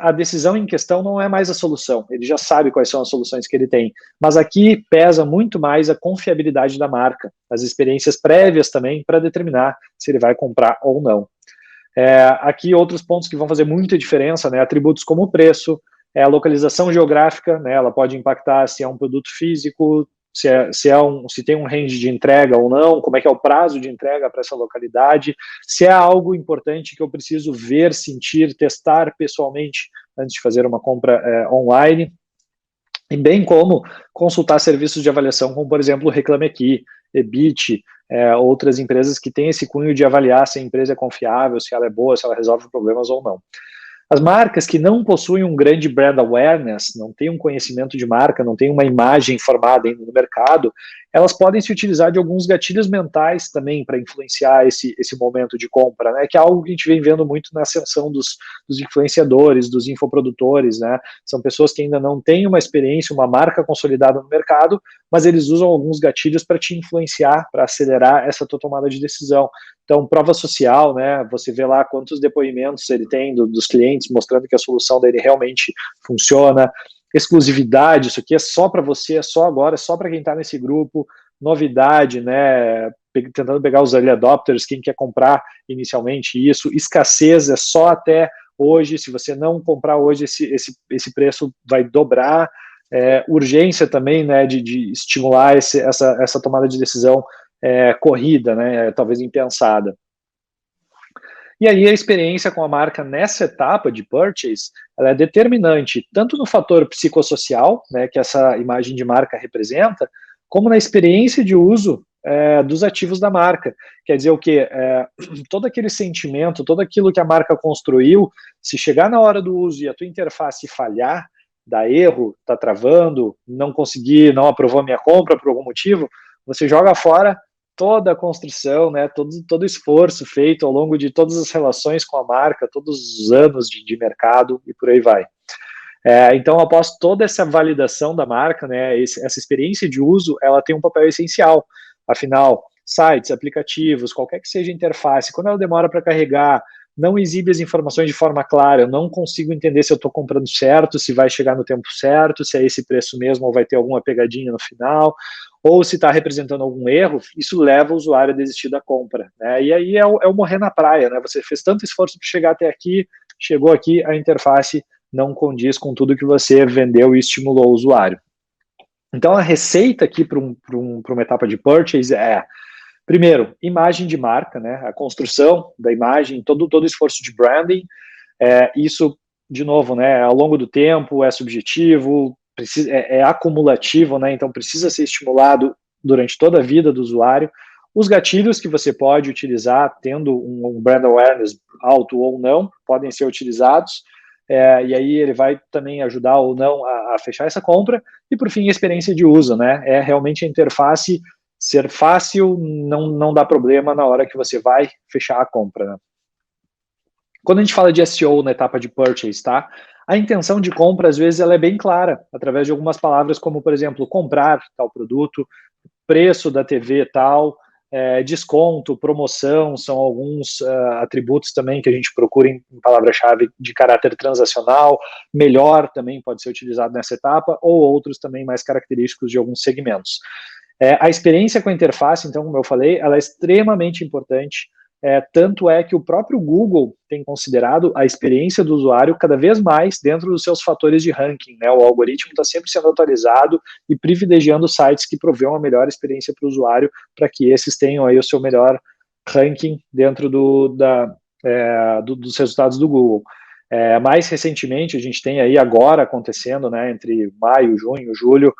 A decisão em questão não é mais a solução, ele já sabe quais são as soluções que ele tem, mas aqui pesa muito mais a confiabilidade da marca, as experiências prévias também para determinar se ele vai comprar ou não. Aqui outros pontos que vão fazer muita diferença, né, atributos como o preço, a localização geográfica, né, ela pode impactar se é um produto físico, se tem um range de entrega ou não, como é que é o prazo de entrega para essa localidade, se é algo importante que eu preciso ver, sentir, testar pessoalmente antes de fazer uma compra online, e bem como consultar serviços de avaliação, como por exemplo o Reclame Aqui, Ebit, outras empresas que têm esse cunho de avaliar se a empresa é confiável, se ela é boa, se ela resolve problemas ou não. As marcas que não possuem um grande brand awareness, não têm um conhecimento de marca, não têm uma imagem formada ainda no mercado, elas podem se utilizar de alguns gatilhos mentais também para influenciar esse momento de compra, né? Que é algo que a gente vem vendo muito na ascensão dos influenciadores, dos infoprodutores, né? São pessoas que ainda não têm uma experiência, uma marca consolidada no mercado, mas eles usam alguns gatilhos para te influenciar, para acelerar essa tua tomada de decisão. Então, prova social, né? Você vê lá quantos depoimentos ele tem dos clientes, mostrando que a solução dele realmente funciona. Exclusividade, isso aqui é só para você, é só agora, é só para quem está nesse grupo. Novidade, né? Tentando pegar os early adopters, quem quer comprar inicialmente isso. Escassez é só até hoje, se você não comprar hoje, esse preço vai dobrar. Urgência também, né, de estimular essa tomada de decisão corrida, né, talvez impensada. E aí a experiência com a marca nessa etapa de purchase, ela é determinante, tanto no fator psicossocial, né, que essa imagem de marca representa, como na experiência de uso dos ativos da marca. Quer dizer o quê? Todo aquele sentimento, todo aquilo que a marca construiu, se chegar na hora do uso e a tua interface falhar, dar erro, tá travando, não consegui, não aprovou a minha compra por algum motivo, você joga fora toda a construção, né, todo o esforço feito ao longo de todas as relações com a marca, todos os anos de mercado e por aí vai. Então, após toda essa validação da marca, né, essa experiência de uso, ela tem um papel essencial. Afinal, sites, aplicativos, qualquer que seja a interface, quando ela demora para carregar, não exibe as informações de forma clara, eu não consigo entender se eu estou comprando certo, se vai chegar no tempo certo, se é esse preço mesmo ou vai ter alguma pegadinha no final, ou se está representando algum erro, isso leva o usuário a desistir da compra, né? E aí é o morrer na praia, né? Você fez tanto esforço para chegar até aqui, chegou aqui, a interface não condiz com tudo que você vendeu e estimulou o usuário. Então, a receita aqui para uma etapa de purchase primeiro, imagem de marca, né? A construção da imagem, todo o esforço de branding, isso, de novo, né? Ao longo do tempo, é subjetivo, é acumulativo, né? Então, precisa ser estimulado durante toda a vida do usuário. Os gatilhos que você pode utilizar, tendo um brand awareness alto ou não, podem ser utilizados. E aí ele vai também ajudar ou não a fechar essa compra. E, por fim, a experiência de uso, né? É realmente a interface ser fácil, não dá problema na hora que você vai fechar a compra, né? Quando a gente fala de SEO na etapa de purchase, tá? A intenção de compra, às vezes, ela é bem clara, através de algumas palavras como, por exemplo, comprar tal produto, preço da TV tal, desconto, promoção, são alguns atributos também que a gente procura em palavra-chave de caráter transacional, melhor também pode ser utilizado nessa etapa, ou outros também mais característicos de alguns segmentos. A experiência com a interface, então, como eu falei, ela é extremamente importante, tanto é que o próprio Google tem considerado a experiência do usuário cada vez mais dentro dos seus fatores de ranking, né? O algoritmo está sempre sendo atualizado e privilegiando sites que provêem uma melhor experiência para o usuário, para que esses tenham aí o seu melhor ranking dentro dos resultados do Google. Mais recentemente, a gente tem aí agora acontecendo, né, entre maio, junho, julho,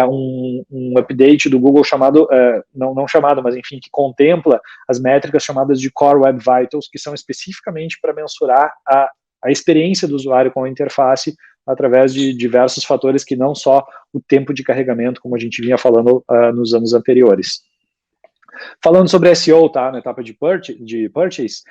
um update do Google chamado, não chamado, mas enfim, que contempla as métricas chamadas de Core Web Vitals, que são especificamente para mensurar a experiência do usuário com a interface através de diversos fatores que não só o tempo de carregamento, como a gente vinha falando nos anos anteriores. Falando sobre SEO, tá, na etapa de purchase,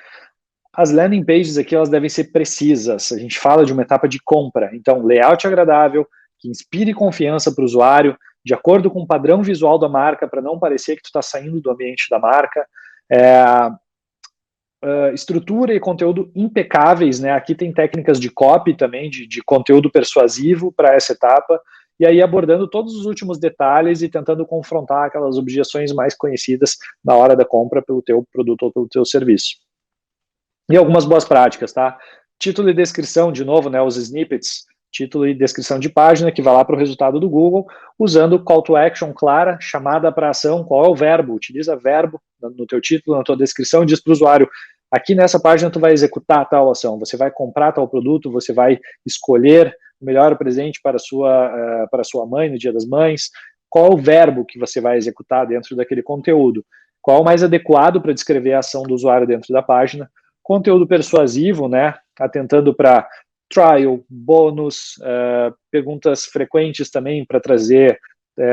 as landing pages aqui, elas devem ser precisas. A gente fala de uma etapa de compra, então layout agradável, que inspire confiança para o usuário, de acordo com o padrão visual da marca, para não parecer que tu está saindo do ambiente da marca. Estrutura e conteúdo impecáveis, né? Aqui tem técnicas de copy também, de conteúdo persuasivo para essa etapa, e aí abordando todos os últimos detalhes e tentando confrontar aquelas objeções mais conhecidas na hora da compra pelo teu produto ou pelo teu serviço. E algumas boas práticas, tá? Título e descrição, de novo, né? Os snippets, título e descrição de página, que vai lá para o resultado do Google, usando call to action clara, chamada para ação, qual é o verbo, utiliza verbo no teu título, na tua descrição, e diz para o usuário, aqui nessa página tu vai executar tal ação, você vai comprar tal produto, você vai escolher o melhor presente para sua mãe no Dia das Mães, qual é o verbo que você vai executar dentro daquele conteúdo, qual é o mais adequado para descrever a ação do usuário dentro da página, conteúdo persuasivo, né, atentando para trial, bônus, perguntas frequentes também para trazer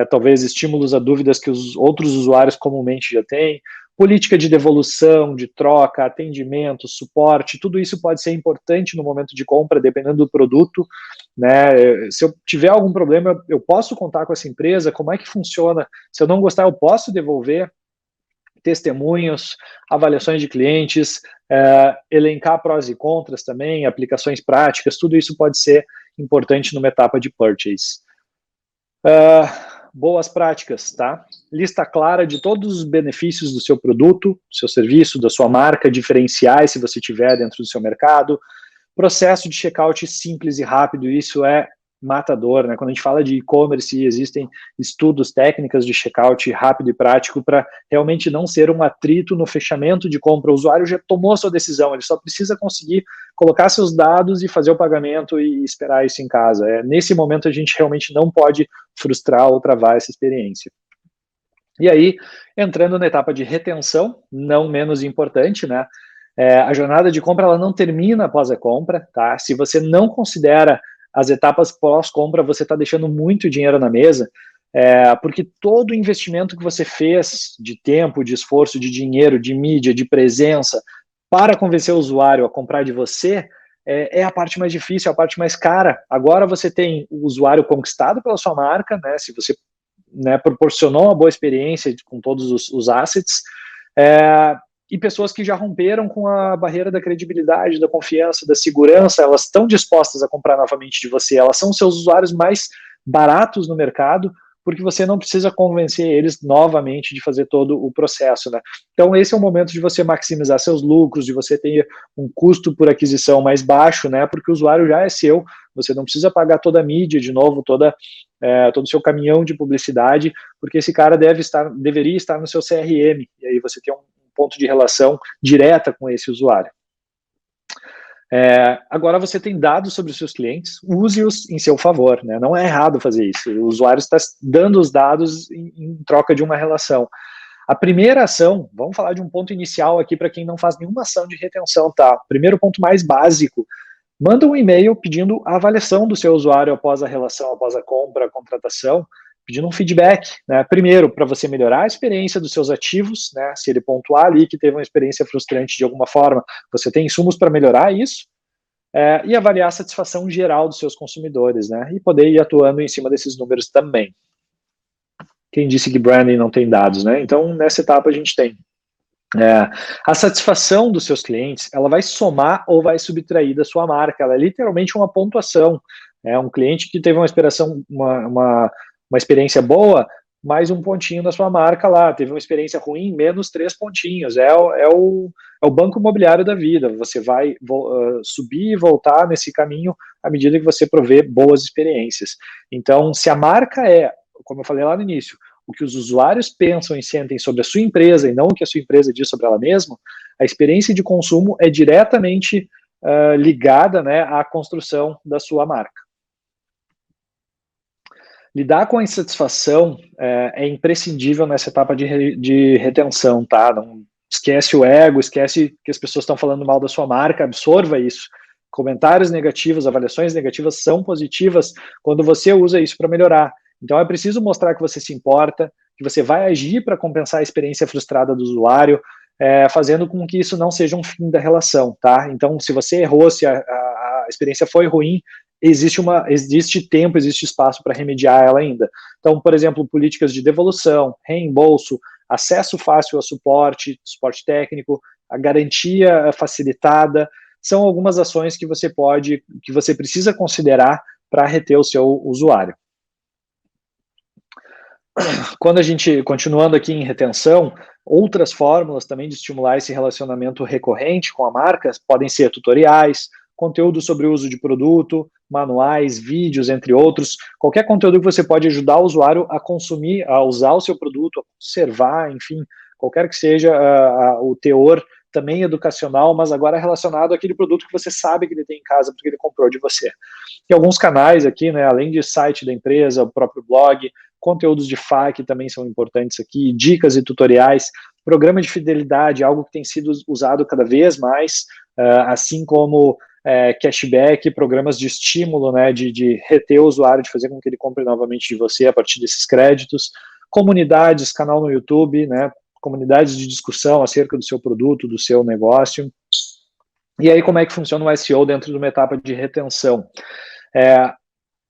talvez estímulos a dúvidas que os outros usuários comumente já têm, política de devolução, de troca, atendimento, suporte, tudo isso pode ser importante no momento de compra, dependendo do produto, né? Se eu tiver algum problema, eu posso contar com essa empresa, como é que funciona? Se eu não gostar, eu posso devolver? Testemunhos, avaliações de clientes, elencar prós e contras também, aplicações práticas, tudo isso pode ser importante numa etapa de purchase. Boas práticas, tá? Lista clara de todos os benefícios do seu produto, do seu serviço, da sua marca, diferenciais se você tiver dentro do seu mercado. Processo de checkout simples e rápido, isso é matador, né? Quando a gente fala de e-commerce, existem estudos, técnicas de checkout rápido e prático para realmente não ser um atrito no fechamento de compra. O usuário já tomou sua decisão, ele só precisa conseguir colocar seus dados e fazer o pagamento e esperar isso em casa. Nesse momento a gente realmente não pode frustrar ou travar essa experiência. E aí, entrando na etapa de retenção, não menos importante, né? A jornada de compra ela não termina após a compra, tá? Se você não considera as etapas pós-compra, você está deixando muito dinheiro na mesa, porque todo o investimento que você fez de tempo, de esforço, de dinheiro, de mídia, de presença, para convencer o usuário a comprar de você, é a parte mais difícil, a parte mais cara. Agora você tem o usuário conquistado pela sua marca, né? Se você proporcionou uma boa experiência com todos os assets, e pessoas que já romperam com a barreira da credibilidade, da confiança, da segurança, elas estão dispostas a comprar novamente de você, elas são seus usuários mais baratos no mercado, porque você não precisa convencer eles novamente de fazer todo o processo, né? Então esse é o momento de você maximizar seus lucros, de você ter um custo por aquisição mais baixo, né? Porque o usuário já é seu, você não precisa pagar toda a mídia de novo, todo o seu caminhão de publicidade, porque esse cara deveria estar no seu CRM, e aí você tem um ponto de relação direta com esse usuário. Agora você tem dados sobre os seus clientes, use-os em seu favor, né? Não é errado fazer isso, o usuário está dando os dados em troca de uma relação. A primeira ação, vamos falar de um ponto inicial aqui para quem não faz nenhuma ação de retenção, tá? Primeiro ponto mais básico, manda um e-mail pedindo a avaliação do seu usuário após a relação, após a compra, a contratação, pedindo um feedback, né? Primeiro, para você melhorar a experiência dos seus ativos, né? Se ele pontuar ali que teve uma experiência frustrante de alguma forma, você tem insumos para melhorar isso, e avaliar a satisfação geral dos seus consumidores, né? E poder ir atuando em cima desses números também. Quem disse que branding não tem dados, né? Então, nessa etapa a gente tem. A satisfação dos seus clientes, ela vai somar ou vai subtrair da sua marca, ela é literalmente uma pontuação. Um cliente que teve uma experiência boa, mais um pontinho da sua marca lá, teve uma experiência ruim, menos 3 pontinhos, é o banco imobiliário da vida, você vai subir e voltar nesse caminho à medida que você provê boas experiências. Então, se a marca como eu falei lá no início, o que os usuários pensam e sentem sobre a sua empresa e não o que a sua empresa diz sobre ela mesma, a experiência de consumo é diretamente ligada, né, à construção da sua marca. Lidar com a insatisfação é imprescindível nessa etapa de retenção, tá? Não esquece o ego, esquece que as pessoas estão falando mal da sua marca, absorva isso. Comentários negativos, avaliações negativas são positivas quando você usa isso para melhorar. Então é preciso mostrar que você se importa, que você vai agir para compensar a experiência frustrada do usuário, fazendo com que isso não seja um fim da relação, tá? Então, se você errou, se a experiência foi ruim, existe tempo, existe espaço para remediar ela ainda. Então, por exemplo, políticas de devolução, reembolso, acesso fácil a suporte técnico, a garantia facilitada, são algumas ações que você precisa considerar para reter o seu usuário. Continuando aqui em retenção, outras fórmulas também de estimular esse relacionamento recorrente com a marca podem ser tutoriais, conteúdo sobre o uso de produto, manuais, vídeos, entre outros, qualquer conteúdo que você pode ajudar o usuário a consumir, a usar o seu produto, a conservar, enfim, qualquer que seja o teor também educacional, mas agora relacionado àquele produto que você sabe que ele tem em casa porque ele comprou de você. Tem alguns canais aqui, né, além de site da empresa, o próprio blog, conteúdos de FAQ também são importantes aqui, dicas e tutoriais, programa de fidelidade, algo que tem sido usado cada vez mais, assim como cashback, programas de estímulo, né, de reter o usuário, de fazer com que ele compre novamente de você a partir desses créditos, comunidades, canal no YouTube, né, comunidades de discussão acerca do seu produto, do seu negócio. E aí, como é que funciona o SEO dentro de uma etapa de retenção?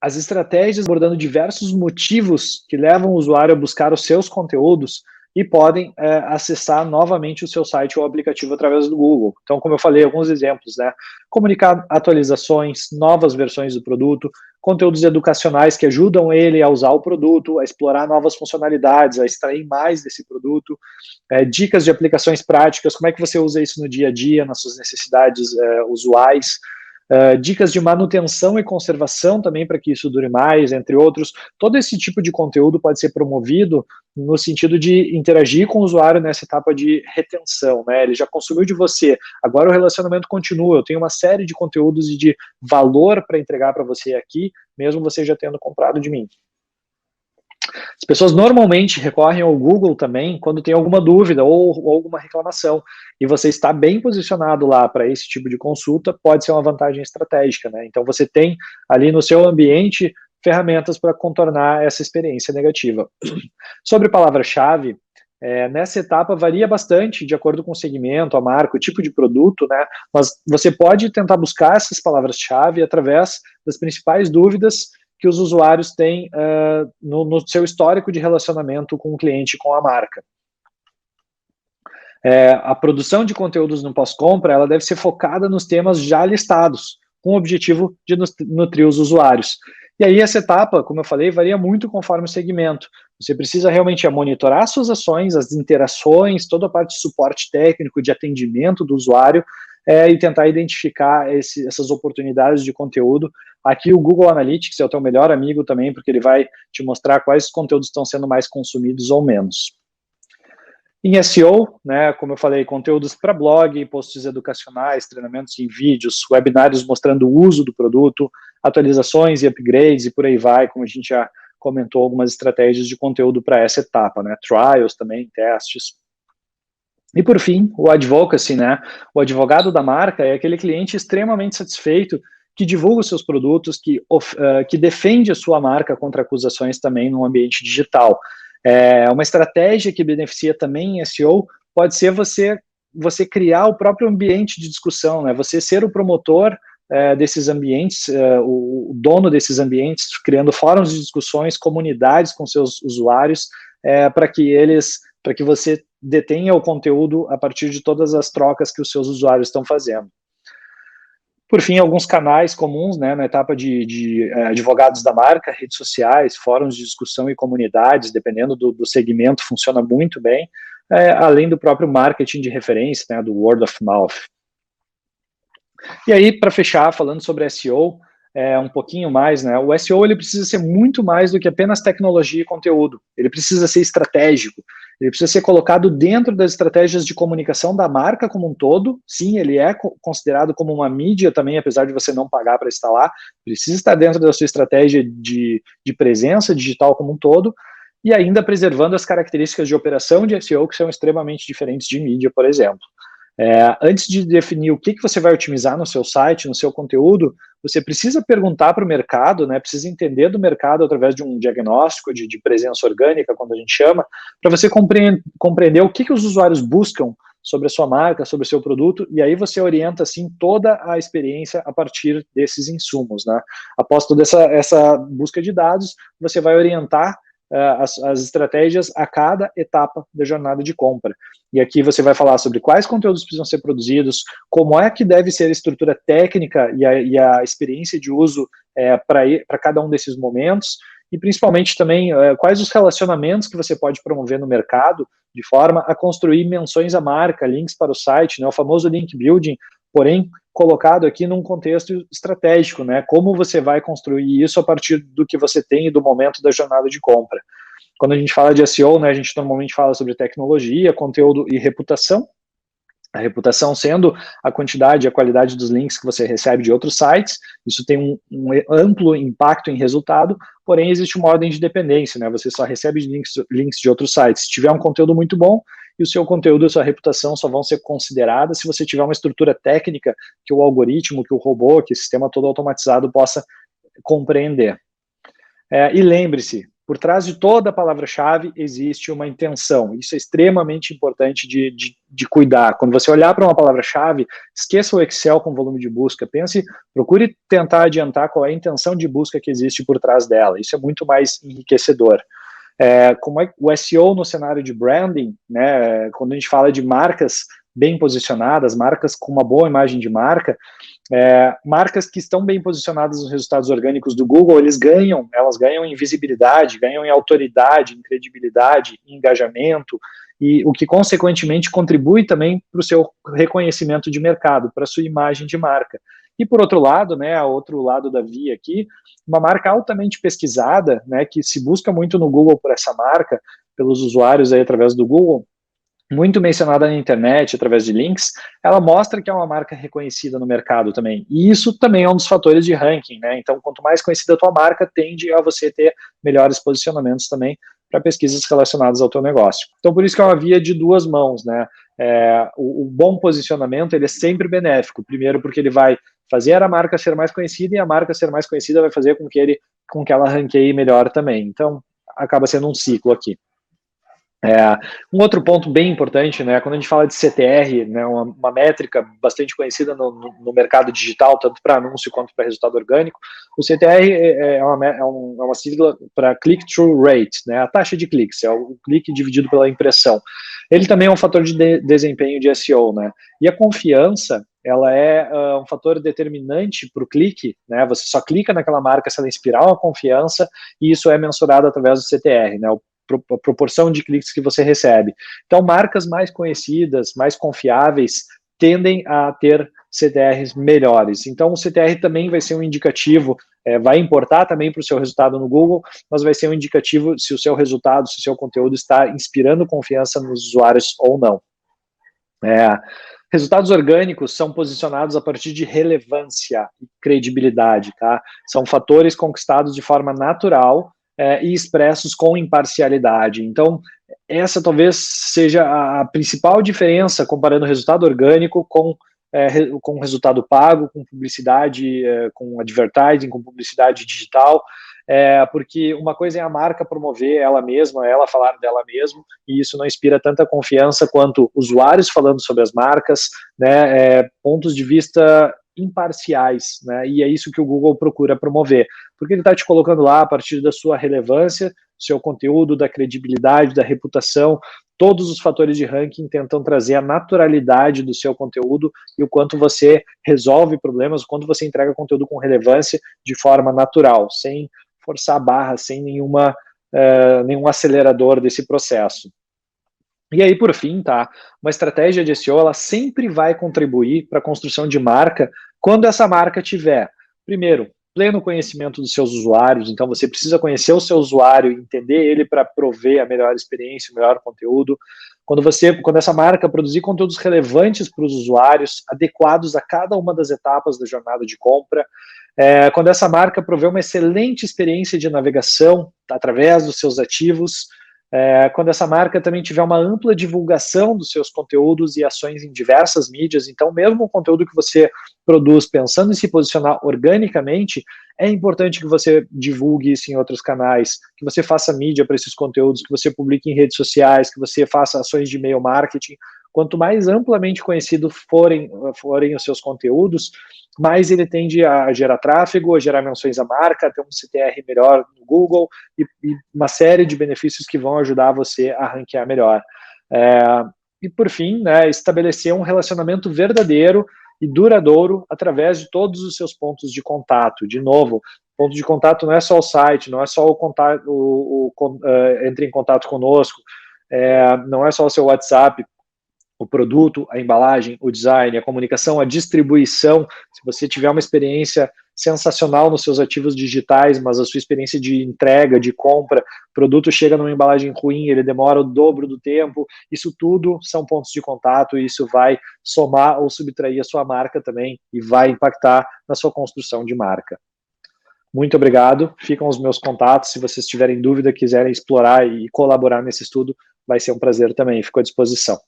As estratégias abordando diversos motivos que levam o usuário a buscar os seus conteúdos e podem acessar novamente o seu site ou aplicativo através do Google. Então, como eu falei, alguns exemplos, né? Comunicar atualizações, novas versões do produto, conteúdos educacionais que ajudam ele a usar o produto, a explorar novas funcionalidades, a extrair mais desse produto, dicas de aplicações práticas, como é que você usa isso no dia a dia, nas suas necessidades usuais, dicas de manutenção e conservação também para que isso dure mais, entre outros. Todo esse tipo de conteúdo pode ser promovido no sentido de interagir com o usuário nessa etapa de retenção, né? Ele já consumiu de você, agora o relacionamento continua, eu tenho uma série de conteúdos e de valor para entregar para você aqui, mesmo você já tendo comprado de mim. As pessoas normalmente recorrem ao Google também quando tem alguma dúvida ou alguma reclamação, e você está bem posicionado lá para esse tipo de consulta, pode ser uma vantagem estratégica, né? Então você tem ali no seu ambiente ferramentas para contornar essa experiência negativa. Sobre palavra-chave, nessa etapa varia bastante de acordo com o segmento, a marca, o tipo de produto, né? Mas você pode tentar buscar essas palavras-chave através das principais dúvidas que os usuários têm no seu histórico de relacionamento com o cliente, com a marca. A produção de conteúdos no pós-compra, ela deve ser focada nos temas já listados, com o objetivo de nutrir os usuários. E aí essa etapa, como eu falei, varia muito conforme o segmento. Você precisa realmente monitorar suas ações, as interações, toda a parte de suporte técnico, de atendimento do usuário, e tentar identificar essas oportunidades de conteúdo. Aqui o Google Analytics é o teu melhor amigo também, porque ele vai te mostrar quais conteúdos estão sendo mais consumidos ou menos. Em SEO, né, como eu falei, conteúdos para blog, posts educacionais, treinamentos em vídeos, webinários mostrando o uso do produto, atualizações e upgrades e por aí vai, como a gente já comentou, algumas estratégias de conteúdo para essa etapa, né, trials também, testes. E por fim, o advocacy, né, o advogado da marca é aquele cliente extremamente satisfeito que divulga os seus produtos, que defende a sua marca contra acusações também no ambiente digital. Uma estratégia que beneficia também em SEO pode ser você criar o próprio ambiente de discussão, né? Você ser o promotor desses ambientes, o dono desses ambientes, criando fóruns de discussões, comunidades com seus usuários, para que você detenha o conteúdo a partir de todas as trocas que os seus usuários estão fazendo. Por fim, alguns canais comuns, né, na etapa de advogados da marca, redes sociais, fóruns de discussão e comunidades, dependendo do segmento, funciona muito bem, além do próprio marketing de referência, né, do word of mouth. E aí, para fechar, falando sobre SEO, um pouquinho mais, né, o SEO ele precisa ser muito mais do que apenas tecnologia e conteúdo, ele precisa ser estratégico, ele precisa ser colocado dentro das estratégias de comunicação da marca como um todo. Sim, ele é considerado como uma mídia também, apesar de você não pagar para estar lá, precisa estar dentro da sua estratégia de presença digital como um todo, e ainda preservando as características de operação de SEO que são extremamente diferentes de mídia, por exemplo. Antes de definir o que você vai otimizar no seu site, no seu conteúdo, você precisa perguntar para o mercado, né, precisa entender do mercado através de um diagnóstico de presença orgânica, quando a gente chama, para você compreender o que os usuários buscam sobre a sua marca, sobre o seu produto, e aí você orienta, assim, toda a experiência a partir desses insumos, né? Após toda essa busca de dados, você vai orientar as estratégias a cada etapa da jornada de compra. E aqui você vai falar sobre quais conteúdos precisam ser produzidos, como é que deve ser a estrutura técnica e a experiência de uso para cada um desses momentos, e principalmente também quais os relacionamentos que você pode promover no mercado, de forma a construir menções à marca, links para o site, né, o famoso link building, porém colocado aqui num contexto estratégico, né? Como você vai construir isso a partir do que você tem e do momento da jornada de compra. Quando a gente fala de SEO, né, a gente normalmente fala sobre tecnologia, conteúdo e reputação. A reputação sendo a quantidade e a qualidade dos links que você recebe de outros sites, isso tem um amplo impacto em resultado, porém existe uma ordem de dependência, né? Você só recebe links de outros sites se tiver um conteúdo muito bom e o seu conteúdo e a sua reputação só vão ser consideradas se você tiver uma estrutura técnica que o algoritmo, que o robô, que o sistema todo automatizado possa compreender. E lembre-se, por trás de toda a palavra-chave existe uma intenção. Isso é extremamente importante de cuidar. Quando você olhar para uma palavra-chave, esqueça o Excel com volume de busca. Procure tentar adiantar qual é a intenção de busca que existe por trás dela. Isso é muito mais enriquecedor. Como é o SEO no cenário de branding, né, quando a gente fala de marcas bem posicionadas, marcas com uma boa imagem de marca, marcas que estão bem posicionadas nos resultados orgânicos do Google, elas ganham em visibilidade, ganham em autoridade, em credibilidade, em engajamento, e o que consequentemente contribui também para o seu reconhecimento de mercado, para a sua imagem de marca. E por outro lado, né, outro lado da via aqui, uma marca altamente pesquisada, né, que se busca muito no Google por essa marca, pelos usuários aí através do Google, muito mencionada na internet, através de links, ela mostra que é uma marca reconhecida no mercado também. E isso também é um dos fatores de ranking, né? Então, quanto mais conhecida a tua marca, tende a você ter melhores posicionamentos também para pesquisas relacionadas ao teu negócio. Então, por isso que é uma via de duas mãos, né? O bom posicionamento, ele é sempre benéfico. Primeiro, porque ele vai fazer a marca ser mais conhecida, e a marca ser mais conhecida vai fazer com que ela ranqueie melhor também. Então, acaba sendo um ciclo aqui. Um outro ponto bem importante, né, quando a gente fala de CTR, né, uma métrica bastante conhecida no mercado digital, tanto para anúncio quanto para resultado orgânico, o CTR é uma sigla para click-through rate, né, a taxa de cliques, é o clique dividido pela impressão. Ele também é um fator de desempenho de SEO, né, e a confiança, ela é um fator determinante para o clique, né, você só clica naquela marca se ela inspirar uma confiança, e isso é mensurado através do CTR, né, a proporção de cliques que você recebe. Então, marcas mais conhecidas, mais confiáveis, tendem a ter CTRs melhores. Então, o CTR também vai ser um indicativo, vai importar também para o seu resultado no Google, mas vai ser um indicativo se o seu resultado, se o seu conteúdo está inspirando confiança nos usuários ou não. Resultados orgânicos são posicionados a partir de relevância e credibilidade, tá? São fatores conquistados de forma natural e expressos com imparcialidade. Então, essa talvez seja a principal diferença comparando o resultado orgânico com resultado pago, com publicidade, com advertising, com publicidade digital, porque uma coisa é a marca promover ela mesma, ela falar dela mesma, e isso não inspira tanta confiança quanto usuários falando sobre as marcas, né, pontos de vista imparciais, né, e é isso que o Google procura promover, porque ele está te colocando lá a partir da sua relevância, do seu conteúdo, da credibilidade, da reputação, todos os fatores de ranking tentam trazer a naturalidade do seu conteúdo e o quanto você resolve problemas, o quanto você entrega conteúdo com relevância de forma natural, sem forçar a barra, sem nenhum acelerador desse processo. E aí, por fim, tá? Uma estratégia de SEO, ela sempre vai contribuir para a construção de marca quando essa marca tiver, primeiro, pleno conhecimento dos seus usuários, então você precisa conhecer o seu usuário, entender ele para prover a melhor experiência, o melhor conteúdo. Quando essa marca produzir conteúdos relevantes para os usuários, adequados a cada uma das etapas da jornada de compra, quando essa marca prover uma excelente experiência de navegação através dos seus ativos, quando essa marca também tiver uma ampla divulgação dos seus conteúdos e ações em diversas mídias, então mesmo o conteúdo que você produz pensando em se posicionar organicamente, é importante que você divulgue isso em outros canais, que você faça mídia para esses conteúdos, que você publique em redes sociais, que você faça ações de e-mail marketing. Quanto mais amplamente conhecido forem os seus conteúdos, mais ele tende a gerar tráfego, a gerar menções à marca, a ter um CTR melhor no Google e uma série de benefícios que vão ajudar você a ranquear melhor. E por fim, né, estabelecer um relacionamento verdadeiro e duradouro através de todos os seus pontos de contato. De novo, ponto de contato não é só o site, não é só entre em contato conosco, não é só o seu WhatsApp, o produto, a embalagem, o design, a comunicação, a distribuição. Se você tiver uma experiência sensacional nos seus ativos digitais, mas a sua experiência de entrega, de compra, o produto chega numa embalagem ruim, ele demora o dobro do tempo, isso tudo são pontos de contato e isso vai somar ou subtrair a sua marca também e vai impactar na sua construção de marca. Muito obrigado, ficam os meus contatos, se vocês tiverem dúvida, quiserem explorar e colaborar nesse estudo, vai ser um prazer também. Fico à disposição.